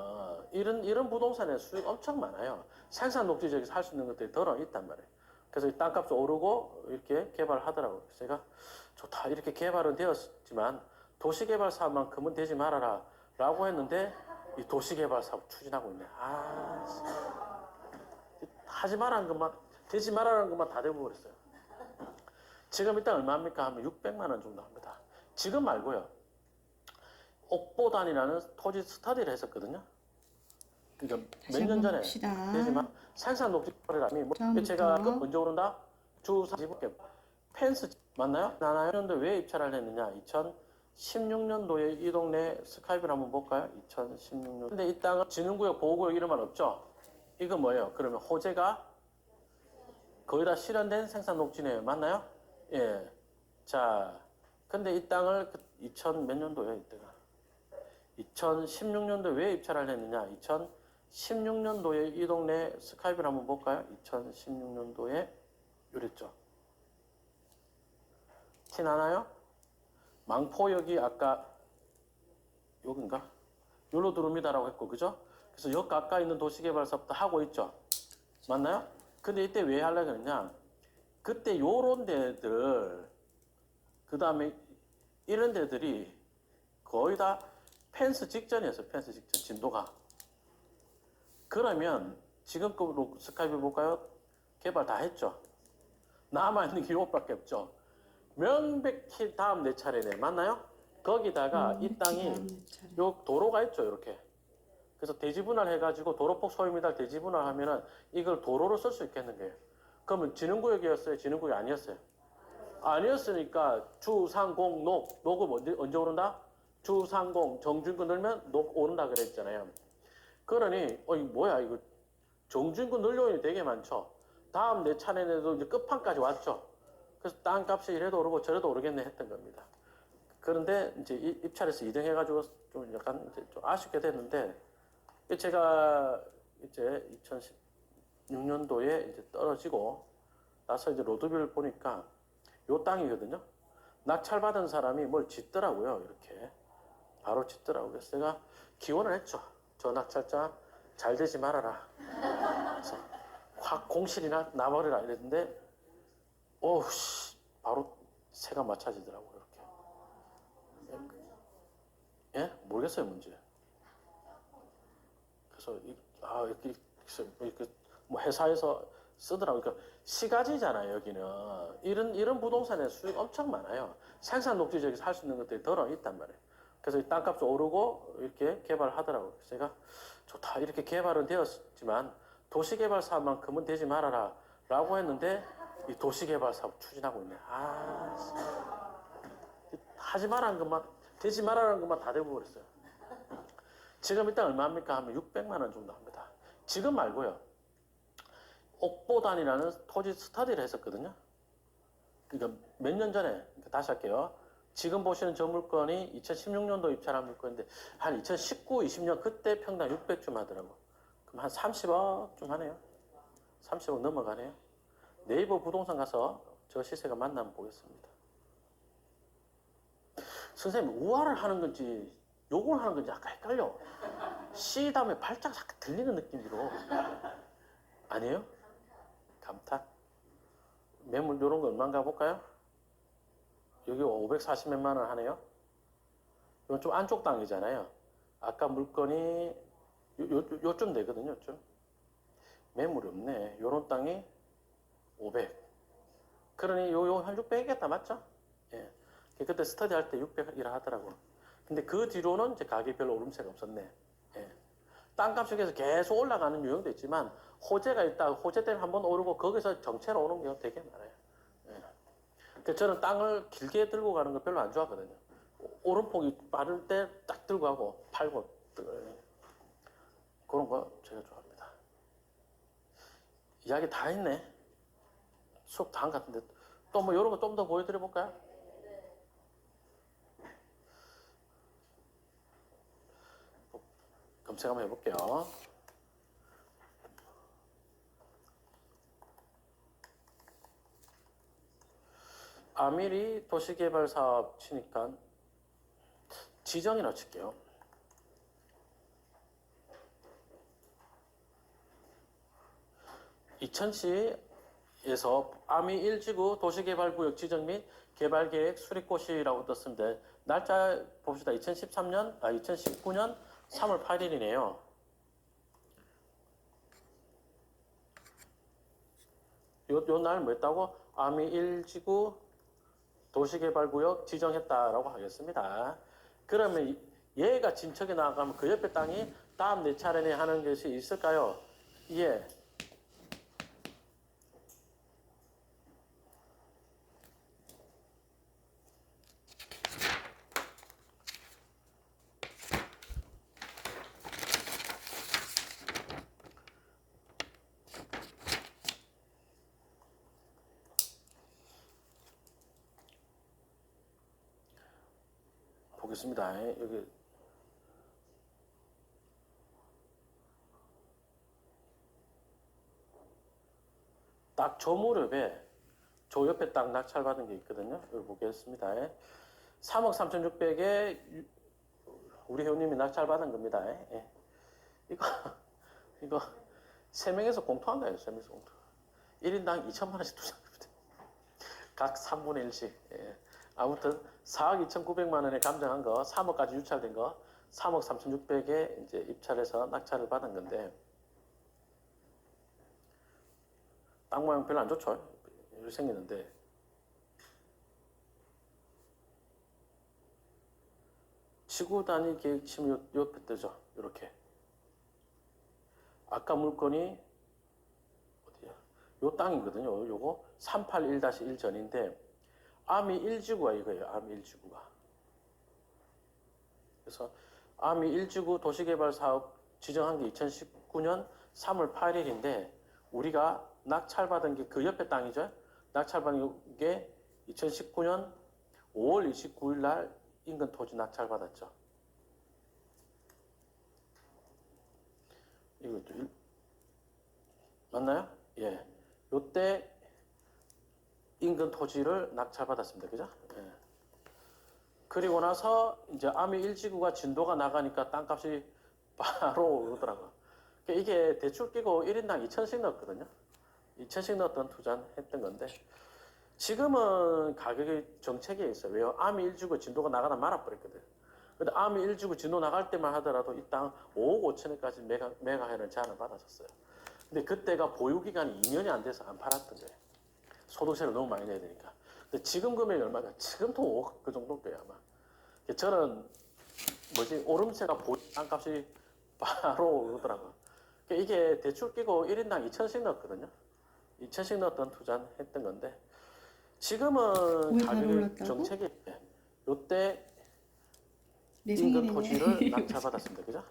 이런 부동산에 수익 엄청 많아요. 생산 녹지 지역에서 할 수 있는 것들이 덜어 있단 말이에요. 그래서 이 땅값이 오르고 이렇게 개발하더라고요. 그래서 제가 좋다 이렇게 개발은 되었지만 도시개발 사업만큼은 되지 말아라 라고 했는데 이 도시개발 사업 추진하고 있네. 하지 말라는 것만 되지 말아라는 것만 다 되고 그랬어요. 지금 일단 얼마입니까? 하면 600만 원 정도 합니다. 지금 말고요. 옥보단이라는 토지 스터디를 했었거든요. 그러니까 몇 년 전에 되지만 생산 녹지거래라니 뭐 처음부터. 제가 언제 오른다? 주 40개 펜스 맞나요? 나나요? 2016년도에 왜 입찰을 했느냐? 2016년도에 이 동네 스카이뷰를 한번 볼까요? 2016년. 근데 이 땅은 진흥구역 보호구역 이름은 없죠? 이거 뭐예요? 그러면 호재가 거의 다 실현된 생산 녹지네요. 맞나요? 예. 자, 근데 이 땅을 2000 몇 년도예요, 이때가? 2016년도에 왜 입찰을 했느냐? 2016년도에 이 동네 스카이뷰를 한번 볼까요? 2016년도에 이랬죠. 티 나나요? 망포역이 아까 여긴가? 여기로 들어옵니다라고 했고, 그죠? 그래서 역 가까이 있는 도시개발사업도 하고 있죠. 맞나요? 근데 이때 왜 하려고 했냐? 그때 요런 데들, 그 다음에 이런 데들이 거의 다 펜스 직전이었어요. 펜스 직전, 진도가. 그러면 지금급으로 스카이뷰 볼까요? 개발 다 했죠. 남아있는 게 요것밖에 없죠. 명백히 다음 내 차례네. 맞나요? 거기다가 이 땅이 요 도로가 있죠. 이렇게. 그래서 대지분할 해가지고 도로폭 소유미달 대지분할 하면은 이걸 도로로 쓸 수 있겠는 거예요. 그러면 진흥구역이었어요? 진흥구역이 아니었어요? 아니었으니까 주상공 녹. 녹은 언제 오른다? 주상공 정준구 넣으면 녹 오른다 그랬잖아요. 그러니 이거 뭐야 이거 정준구 늘려오니 되게 많죠. 다음 내 차례에도 이제 끝판까지 왔죠. 그래서 땅값이 이래도 오르고 저래도 오르겠네 했던 겁니다. 그런데 이제 입찰에서 2등 해가지고 좀 약간 이제 좀 아쉽게 됐는데 제가 이제 2016년도에 이제 떨어지고 나서 이제 로드뷰를 보니까 요 땅이거든요. 낙찰받은 사람이 뭘 짓더라고요. 이렇게 바로 짓더라고요. 그래서 제가 기원을 했죠. 저 낙찰자 잘 되지 말아라. 그래서 확 공실이나 나버리라 이랬는데 오우씨 바로 새가 맞춰지더라고요. 이렇게. 예? 모르겠어요 문제. 그래서 이렇게 뭐 회사에서 쓰더라고요. 그러니까 시가지잖아요 여기는. 이런 부동산에 수익 엄청 많아요. 생산 녹지 지역에서 할 수 있는 것들이 덜어 있단 말이에요. 그래서 이 땅값이 오르고 이렇게 개발하더라고요. 그래서 제가 좋다 이렇게 개발은 되었지만 도시개발 사업만큼은 되지 말아라 라고 했는데 이 도시개발 사업 추진하고 있네. 하지 말라는 것만 되지 말아라는 것만 다 되고 그랬어요. 지금 일단 얼마입니까? 하면 600만 원 정도 합니다. 지금 말고요. 옥보단이라는 토지 스터디를 했었거든요. 그러니까 몇 년 전에, 그러니까 다시 할게요. 지금 보시는 저 물건이 2016년도 입찰한 물건인데 한 2019, 20년 그때 평당 600쯤 하더라고. 그럼 한 30억 좀 하네요. 30억 넘어가네요. 네이버 부동산 가서 저 시세가 만나면 보겠습니다. 선생님 우화를 하는 건지 욕을 하는 건지 약간 헷갈려. C 다음에 발자가 잠깐 들리는 느낌으로. 아니에요? 감탄? 매물 요런 거 얼마인가 볼까요? 여기 540몇만 원 하네요. 이건 좀 안쪽 땅이잖아요. 아까 물건이 요쯤 되거든요. 요쯤. 매물이 없네. 요런 땅이 500. 그러니 한 600이겠다. 맞죠? 예. 그때 스터디 할 때 600이라 하더라고. 근데 그 뒤로는 이제 가격이 별로 오름세가 없었네. 예. 땅값이 계속 올라가는 유형도 있지만 호재가 있다. 호재 때문에 한번 오르고 거기서 정체로 오는 경우가 되게 많아요. 예. 그러니까 저는 땅을 길게 들고 가는 거 별로 안 좋아하거든요. 오름폭이 빠를 때 딱 들고 가고 팔고 그런 거 제가 좋아합니다. 이야기 다 했네. 수업 다 한 것 같은데 또 뭐 이런 거 좀 더 보여드려 볼까요? 검색 한번 해볼게요. 아밀이 도시개발 사업 치니까 지정이라 칠게요. 이천시에서 아미 1지구 도시개발구역 지정 및 개발계획 수립고시라고 떴습니다. 날짜 봅시다. 2019년 3월 8일이네요. 요 날 뭐 했다고? 아미 1지구 도시개발구역 지정했다라고 하겠습니다. 그러면 얘가 진척에 나가면 그 옆에 땅이 다음 내 차례내 하는 것이 있을까요? 예. 보겠습니다. 여기 딱 저 무렵에 저 옆에 딱 낙찰받은 게 있거든요. 여기 보겠습니다. 3억 3,600에 우리 회원님이 낙찰받은 겁니다. 이거 이거 3명에서 공투한 거예요. 3명에서 공투. 1인당 2천만 원씩 투자합니다. 각 3분의 1씩. 아무튼 4억 2,900만 원에 감정한 거, 3억까지 유찰된 거, 3억 3,600에 이제 입찰해서 낙찰을 받은 건데, 땅 모양 별로 안 좋죠. 이렇게 생기는데, 지구 단위 계획 치면 옆에 뜨죠. 이렇게. 아까 물건이 어디야? 요 땅이거든요. 요거 381-1 전인데, 아미 1지구가 이거예요. 아미 1지구가. 그래서 아미 1지구 도시개발 사업 지정한 게 2019년 3월 8일인데 우리가 낙찰받은 게 그 옆에 땅이죠. 낙찰받은 게 2019년 5월 29일 날 인근 토지 낙찰받았죠. 이것도 맞나요? 예. 요때 인근 토지를 낙찰받았습니다. 그죠? 예. 그리고 나서 이제 아미 1지구가 진도가 나가니까 땅값이 바로 오르더라고요. 그러니까 이게 대출 끼고 1인당 2천씩 넣었거든요. 2천씩 넣었던 투자했던 건데 지금은 가격이 정책에 있어요. 왜요? 아미 1지구 진도가 나가다 말아버렸거든. 근데 아미 1지구 진도 나갈 때만 하더라도 이 땅 5억 5천원까지 매각하는 제안을 받았었어요. 근데 그때가 보유기간이 2년이 안 돼서 안 팔았던 거예요. 소득세를 너무 많이 내야 되니까. 근데 지금 금액이 얼마냐? 지금도 5억 그 정도일 거예요, 아마. 저는 오름세가 땅값이 바로 오르더라고요. 이게 대출 끼고 1인당 2천씩 넣었거든요. 2천씩 넣었던 투자했던 건데 지금은 왜 바로 가격이 올랐다고? 정책이 요때 내 인근 생일이네. 토지를 낙찰받았습니다. 그죠?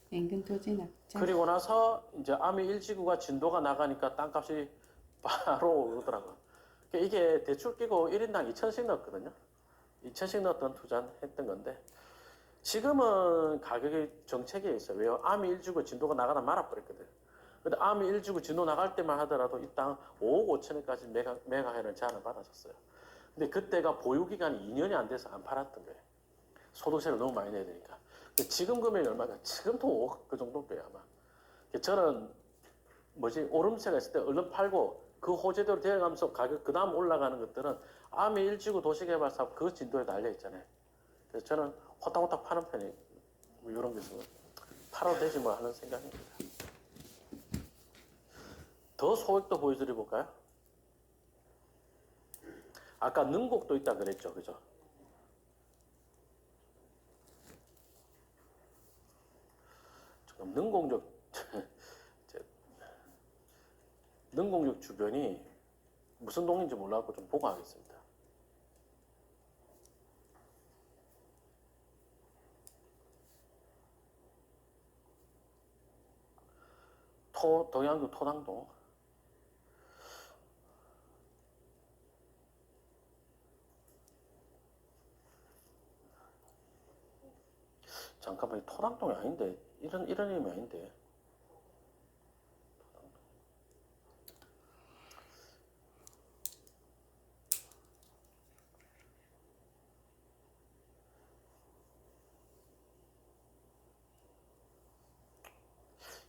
인근 토지 낙찰. 그리고 나서 이제 아미 1지구가 진도가 나가니까 땅값이 바로 오르더라고요. 이게 대출 끼고 1인당 2천씩 넣었거든요. 2천씩 넣었던 투자했던 건데 지금은 가격이 정책에 있어요. 왜요? 아미 1지구 진도가 나가다 말아버렸거든. 근데 아미 1지구 진도 나갈 때만 하더라도 이 땅 5억 5천원까지 매각하는 제안을 받았었어요. 근데 그때가 보유기간이 2년이 안 돼서 안 팔았던 거예요. 소득세를 너무 많이 내야 되니까. 지금 금액이 얼마냐? 지금도 5억 그 정도일 거예요, 아마. 저는 오름세가 있을 때 얼른 팔고 그 호재대로 되어가면서 가격 그 다음 올라가는 것들은 아미 1지구 도시개발 사업 그 진도에 달려 있잖아요. 그래서 저는 호딱호딱 파는 편이 이런 것은 팔아도 되지 뭐 하는 생각입니다. 더 소액도 보여드려 볼까요? 아까 능곡도 있다 그랬죠, 그죠? 지금 능곡역 주변이 무슨 동인지 몰라갖고 좀 보고 하겠습니다. 동양구 토당동. 잠깐만, 이 토당동이 아닌데, 이런 이름이 아닌데.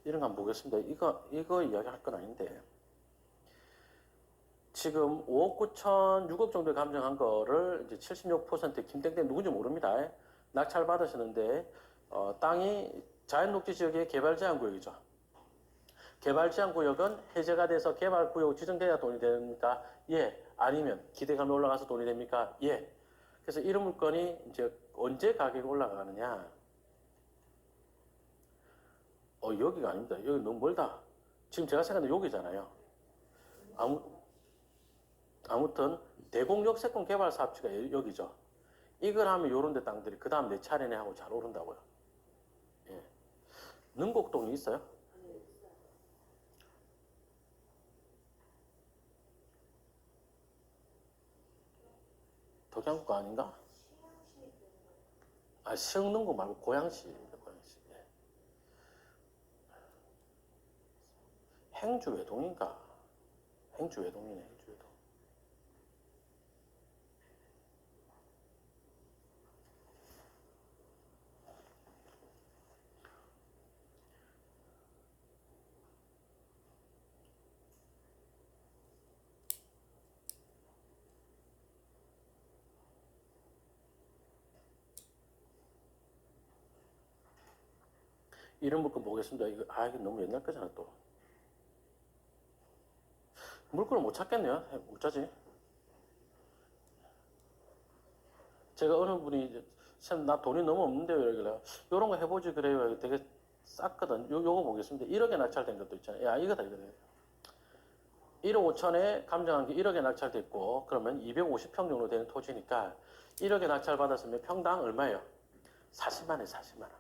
이런 거 한번 보겠습니다. 이거 이야기할 건 아닌데. 지금 5억 9천 6억 정도 감정한 거를 이제 76% 김땡땡 누군지 모릅니다. 낙찰 받으시는데, 땅이 자연녹지 지역의 개발제한구역이죠. 개발제한구역은 해제가 돼서 개발구역 지정돼야 돈이 됩니까? 예. 아니면 기대감이 올라가서 돈이 됩니까? 예. 그래서 이런 물건이 이제 언제 가격이 올라가느냐? 여기가 아닙니다. 여기 너무 멀다. 지금 제가 생각하는 여기잖아요. 아무튼 대공역 세권 개발 사업지가 여기죠. 이걸 하면 요런 데 땅들이 그 다음 내 차례네 하고 잘 오른다고요. 예. 능곡동이 있어요? 덕양구가 아닌가? 아, 시흥릉구 말고 고양시. 예. 행주 외동인가? 행주 외동이네, 행주 외동. 이런 물건 보겠습니다. 이거, 이게 너무 옛날 거잖아, 또. 물건을 못 찾겠네요. 못 찾지. 제가 어느 분이 이제, 쌤, 나 돈이 너무 없는데요. 이러길래, 요런 거 해보지 그래요. 되게 쌌거든. 요거 보겠습니다. 1억에 낙찰된 것도 있잖아요. 야, 이거다, 이거다. 1억 5천에 감정한 게 1억에 낙찰됐고, 그러면 250평 정도 되는 토지니까, 1억에 낙찰 받았으면 평당 얼마예요? 40만원, 40만원.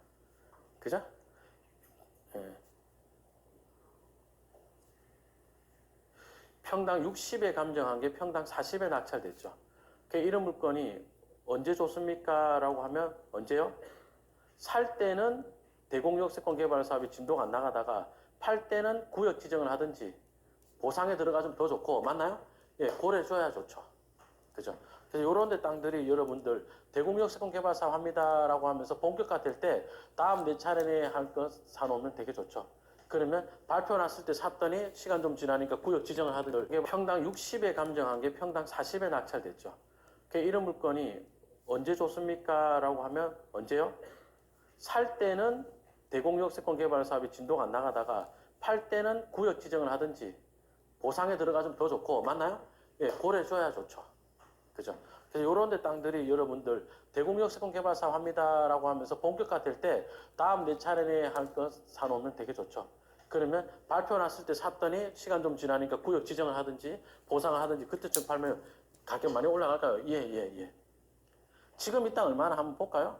그죠? 예. 평당 60에 감정한 게 평당 40에 낙찰됐죠. 이런 물건이 언제 좋습니까? 라고 하면 언제요? 살 때는 대공역세권 개발 사업이 진도가 안 나가다가 팔 때는 구역 지정을 하든지 보상에 들어가면 더 좋고, 맞나요? 예, 고래줘야 좋죠. 그죠? 그래서 요런 데 땅들이 여러분들 대공역세권 개발 사업 합니다라고 하면서 본격화될 때 다음 내 차례에 할 거 사놓으면 되게 좋죠. 그러면 발표 났을 때 샀더니 시간 좀 지나니까 구역 지정을 하든지 평당 60에 감정한 게 평당 40에 낙찰됐죠. 이런 물건이 언제 좋습니까? 라고 하면 언제요? 살 때는 대공역세권 개발 사업이 진도가 안 나가다가 팔 때는 구역 지정을 하든지 보상에 들어가면 더 좋고, 맞나요? 예, 고래줘야 좋죠. 그죠? 그래서 요런 데 땅들이 여러분들 대공역세권 개발 사업 합니다라고 하면서 본격화될 때 다음 내 차례에 할 거 사놓으면 되게 좋죠. 그러면 발표 났을 때 샀더니 시간 좀 지나니까 구역 지정을 하든지 보상을 하든지 그때쯤 팔면 가격 많이 올라갈까요? 예. 지금 이 땅 얼마나 한번 볼까요?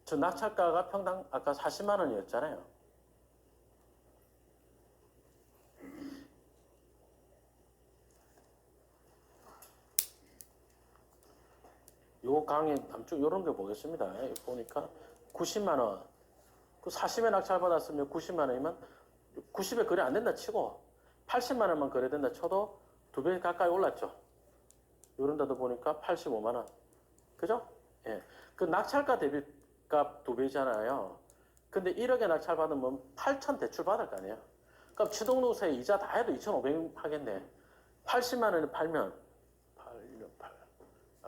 저 낙찰가가 평당 아까 40만 원이었잖아요. 요 강의 남쪽 요런 게 보겠습니다. 보니까 90만 원. 그 40에 낙찰 받았으면 90만 원이면 90에 거래 안 된다 치고 80만 원만 거래된다 쳐도 2배 가까이 올랐죠. 요런 데도 보니까 85만 원. 그죠? 예. 그 낙찰가 대비값 2배잖아요. 근데 1억에 낙찰 받으면 8천 대출 받을 거 아니에요. 그럼 취득노세 이자 다 해도 2,500 하겠네. 80만 원에 팔면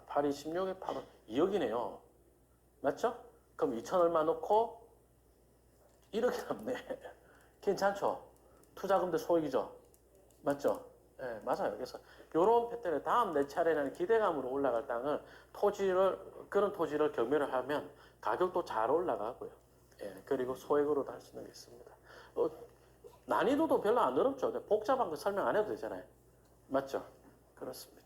8, 26에 8원 2억이네요. 맞죠? 그럼 2천 얼마 넣고 1억이 남네. 괜찮죠? 투자금도 소액이죠. 맞죠? 네, 맞아요. 그래서 요런 패턴에 다음 내 차례라는 기대감으로 올라갈 땅을 그런 토지를 경매를 하면 가격도 잘 올라가고요. 예, 그리고 소액으로도 할 수 있는 게 있습니다. 난이도도 별로 안 어렵죠. 복잡한 거 설명 안 해도 되잖아요. 맞죠? 그렇습니다.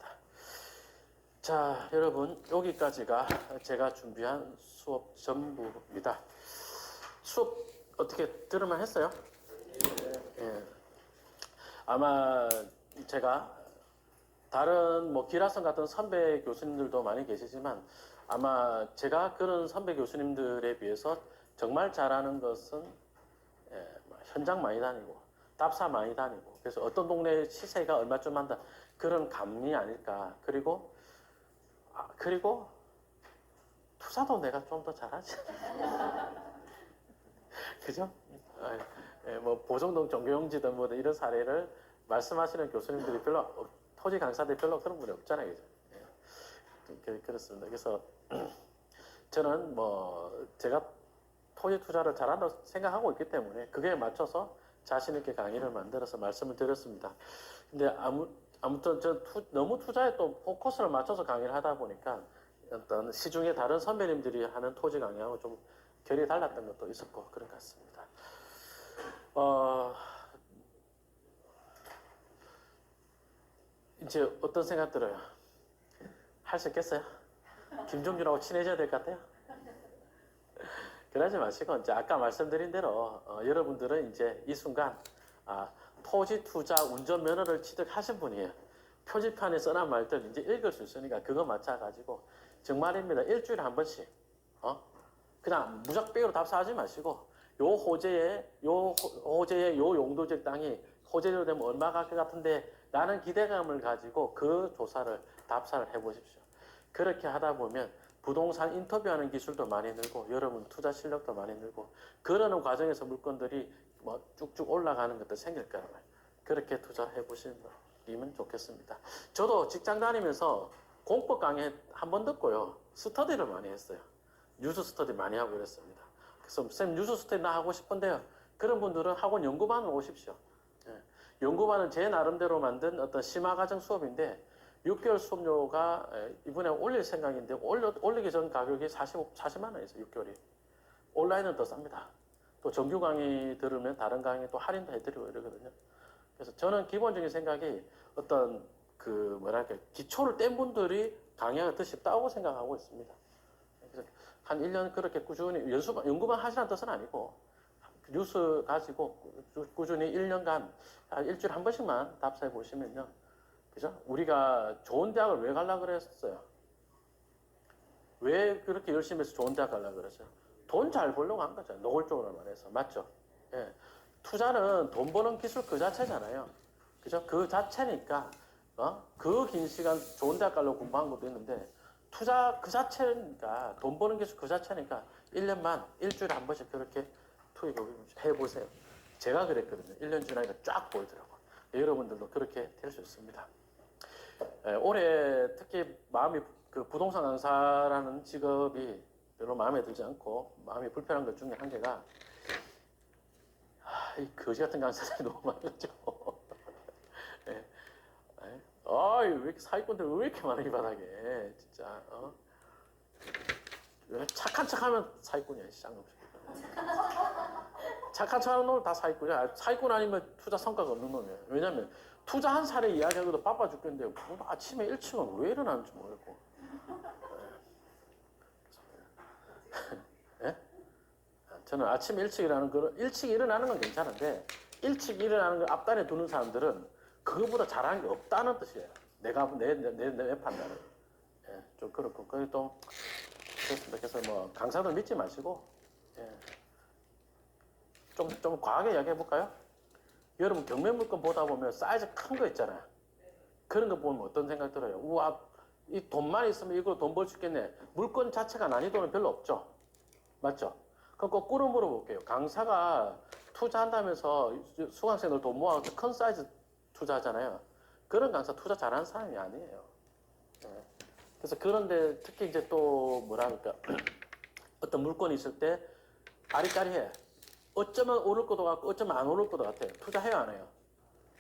자, 여러분, 여기까지가 제가 준비한 수업 전부입니다. 수업 어떻게 들을만 했어요? 예. 아마 제가 다른 기라성 같은 선배 교수님들도 많이 계시지만 아마 제가 그런 선배 교수님들에 비해서 정말 잘하는 것은 현장 많이 다니고 답사 많이 다니고 그래서 어떤 동네 시세가 얼마쯤 한다 그런 감이 아닐까. 그리고 투자도 내가 좀 더 잘하지. 그죠? 보성동 정교용지든 이런 사례를 말씀하시는 교수님들이 별로 토지 강사들이 별로 그런 분이 없잖아요. 그죠? 그렇습니다. 그래서 저는 제가 토지 투자를 잘한다고 생각하고 있기 때문에 그게 맞춰서 자신 있게 강의를 만들어서 말씀을 드렸습니다. 근데 아무튼 너무 투자에 또 포커스를 맞춰서 강의를 하다 보니까 어떤 시중에 다른 선배님들이 하는 토지 강의하고 좀 결이 달랐던 것도 있었고 그런 것 같습니다. 이제 어떤 생각 들어요? 할 수 있겠어요? 김종준하고 친해져야 될 것 같아요? 그러지 마시고 이제 아까 말씀드린 대로 여러분들은 이제 이 순간 토지 투자 운전면허를 취득하신 분이에요. 표지판에 써놓은 말들 이제 읽을 수 있으니까 그거 맞춰가지고 정말입니다. 일주일에 한 번씩 그냥 무작배기로 답사하지 마시고 요 호재에 요 용도적 땅이 호재로 되면 얼마 갈 것 같은데 라는 기대감을 가지고 그 조사를 답사를 해보십시오. 그렇게 하다 보면 부동산 인터뷰하는 기술도 많이 늘고 여러분 투자 실력도 많이 늘고 그러는 과정에서 물건들이 뭐 쭉쭉 올라가는 것도 생길 거란 말이에요. 그렇게 투자해 보시면 좋겠습니다. 저도 직장 다니면서 공법 강의 한 번 듣고요. 스터디를 많이 했어요. 뉴스 스터디 많이 하고 그랬습니다. 그래서 쌤 뉴스 스터디 나 하고 싶은데요. 그런 분들은 학원 연구반을 오십시오. 예. 연구반은 제 나름대로 만든 어떤 심화과정 수업인데 6개월 수업료가 이번에 올릴 생각인데 올리기 전 가격이 40만 원이었어요. 6개월이. 온라인은 더 쌉니다. 또 정규 강의 들으면 다른 강의 또 할인도 해드리고 이러거든요. 그래서 저는 기본적인 생각이 어떤 그 뭐랄까 기초를 뗀 분들이 강의가 더 쉽다고 생각하고 있습니다. 그래서 한 1년 그렇게 꾸준히 연구만 하시라는 뜻은 아니고 뉴스 가지고 꾸준히 1년간 일주일에 한 번씩만 답사해 보시면요. 그죠? 우리가 좋은 대학을 왜 가려고 그랬어요? 왜 그렇게 열심히 해서 좋은 대학 가려고 그랬어요? 돈 잘 벌려고 한 거죠. 노골적으로 말해서. 맞죠? 예. 투자는 돈 버는 기술 그 자체잖아요. 그죠? 그 자체니까, 그 긴 시간 좋은 대학 가려고 공부한 것도 있는데, 투자 그 자체니까, 돈 버는 기술 그 자체니까, 1년만, 일주일에 한 번씩 그렇게 해보세요. 제가 그랬거든요. 1년 지나니까 쫙 보이더라고요. 여러분들도 그렇게 될 수 있습니다. 올해 특히 마음이 그 부동산 강사라는 직업이 별로 마음에 들지 않고 마음이 불편한 것 중에 한 개가 이 거지 같은 강사들이 너무 많죠. 예. 왜 이렇게 사기꾼들 왜 이렇게 많아 이 바닥에 진짜. 착한 척하면 사기꾼이야 쌍놈. 착한 척하는 놈은 다 사기꾼이야. 사기꾼 아니면 투자 성과가 없는 놈이에요. 왜냐면 투자한 사례 이야기하고도 바빠 죽겠는데 오늘 아침에 일찍은 왜 일어나는지 모르겠고. 예? 저는 아침 일찍 일어나는 건 괜찮은데 일찍 일어나는 걸 앞단에 두는 사람들은 그거보다 잘하는 게 없다는 뜻이에요. 내 판단은. 예, 좀 그렇고 그게 또 그렇습니다. 그래서 뭐 강사들 믿지 마시고 예. 좀 과하게 이야기해 볼까요? 여러분 경매 물건 보다 보면 사이즈 큰 거 있잖아요. 그런 거 보면 어떤 생각 들어요? 우와, 이 돈만 있으면 이걸로 돈 벌 수 있겠네. 물건 자체가 난이도는 별로 없죠. 맞죠? 그럼 거꾸로 물어볼게요. 강사가 투자한다면서 수강생들 돈 모아서 큰 사이즈 투자하잖아요. 그런 강사 투자 잘하는 사람이 아니에요. 네. 그래서 그런데 특히 이제 또 뭐랄까 어떤 물건이 있을 때 아리까리해. 어쩌면 오를 것도 같고 어쩌면 안 오를 것도 같아요. 투자해요 안 해요?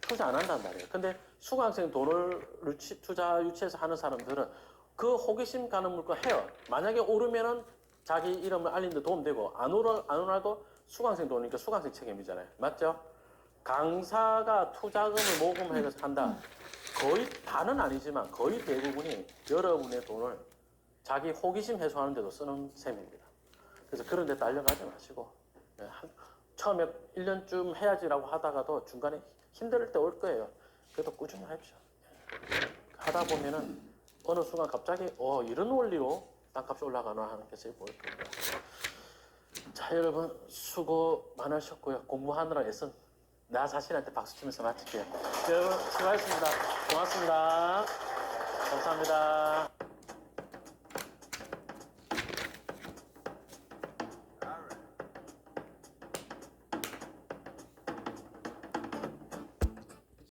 투자 안 한단 말이에요. 근데 수강생 돈을 투자 유치해서 하는 사람들은 그 호기심 가는 물건 해요. 만약에 오르면은 자기 이름을 알리는 데 도움되고 안 오라도 수강생 돈이니까 수강생 책임이잖아요. 맞죠? 강사가 투자금을 모금해서 한다. 거의 다는 아니지만 거의 대부분이 여러분의 돈을 자기 호기심 해소하는 데도 쓰는 셈입니다. 그래서 그런 데 딸려가지 마시고 처음에 1년쯤 해야지라고 하다가도 중간에 힘들 때 올 거예요. 그래도 꾸준히 하십시오. 하다 보면은 어느 순간 갑자기 이런 원리로 땅값이 올라가나 하는 게 제일 보일 겁니다. 자, 여러분 수고 많으셨고요. 공부하느라 애쓴 나 자신한테 박수 치면서 마칠게요. 여러분 수고하셨습니다. 고맙습니다. 감사합니다.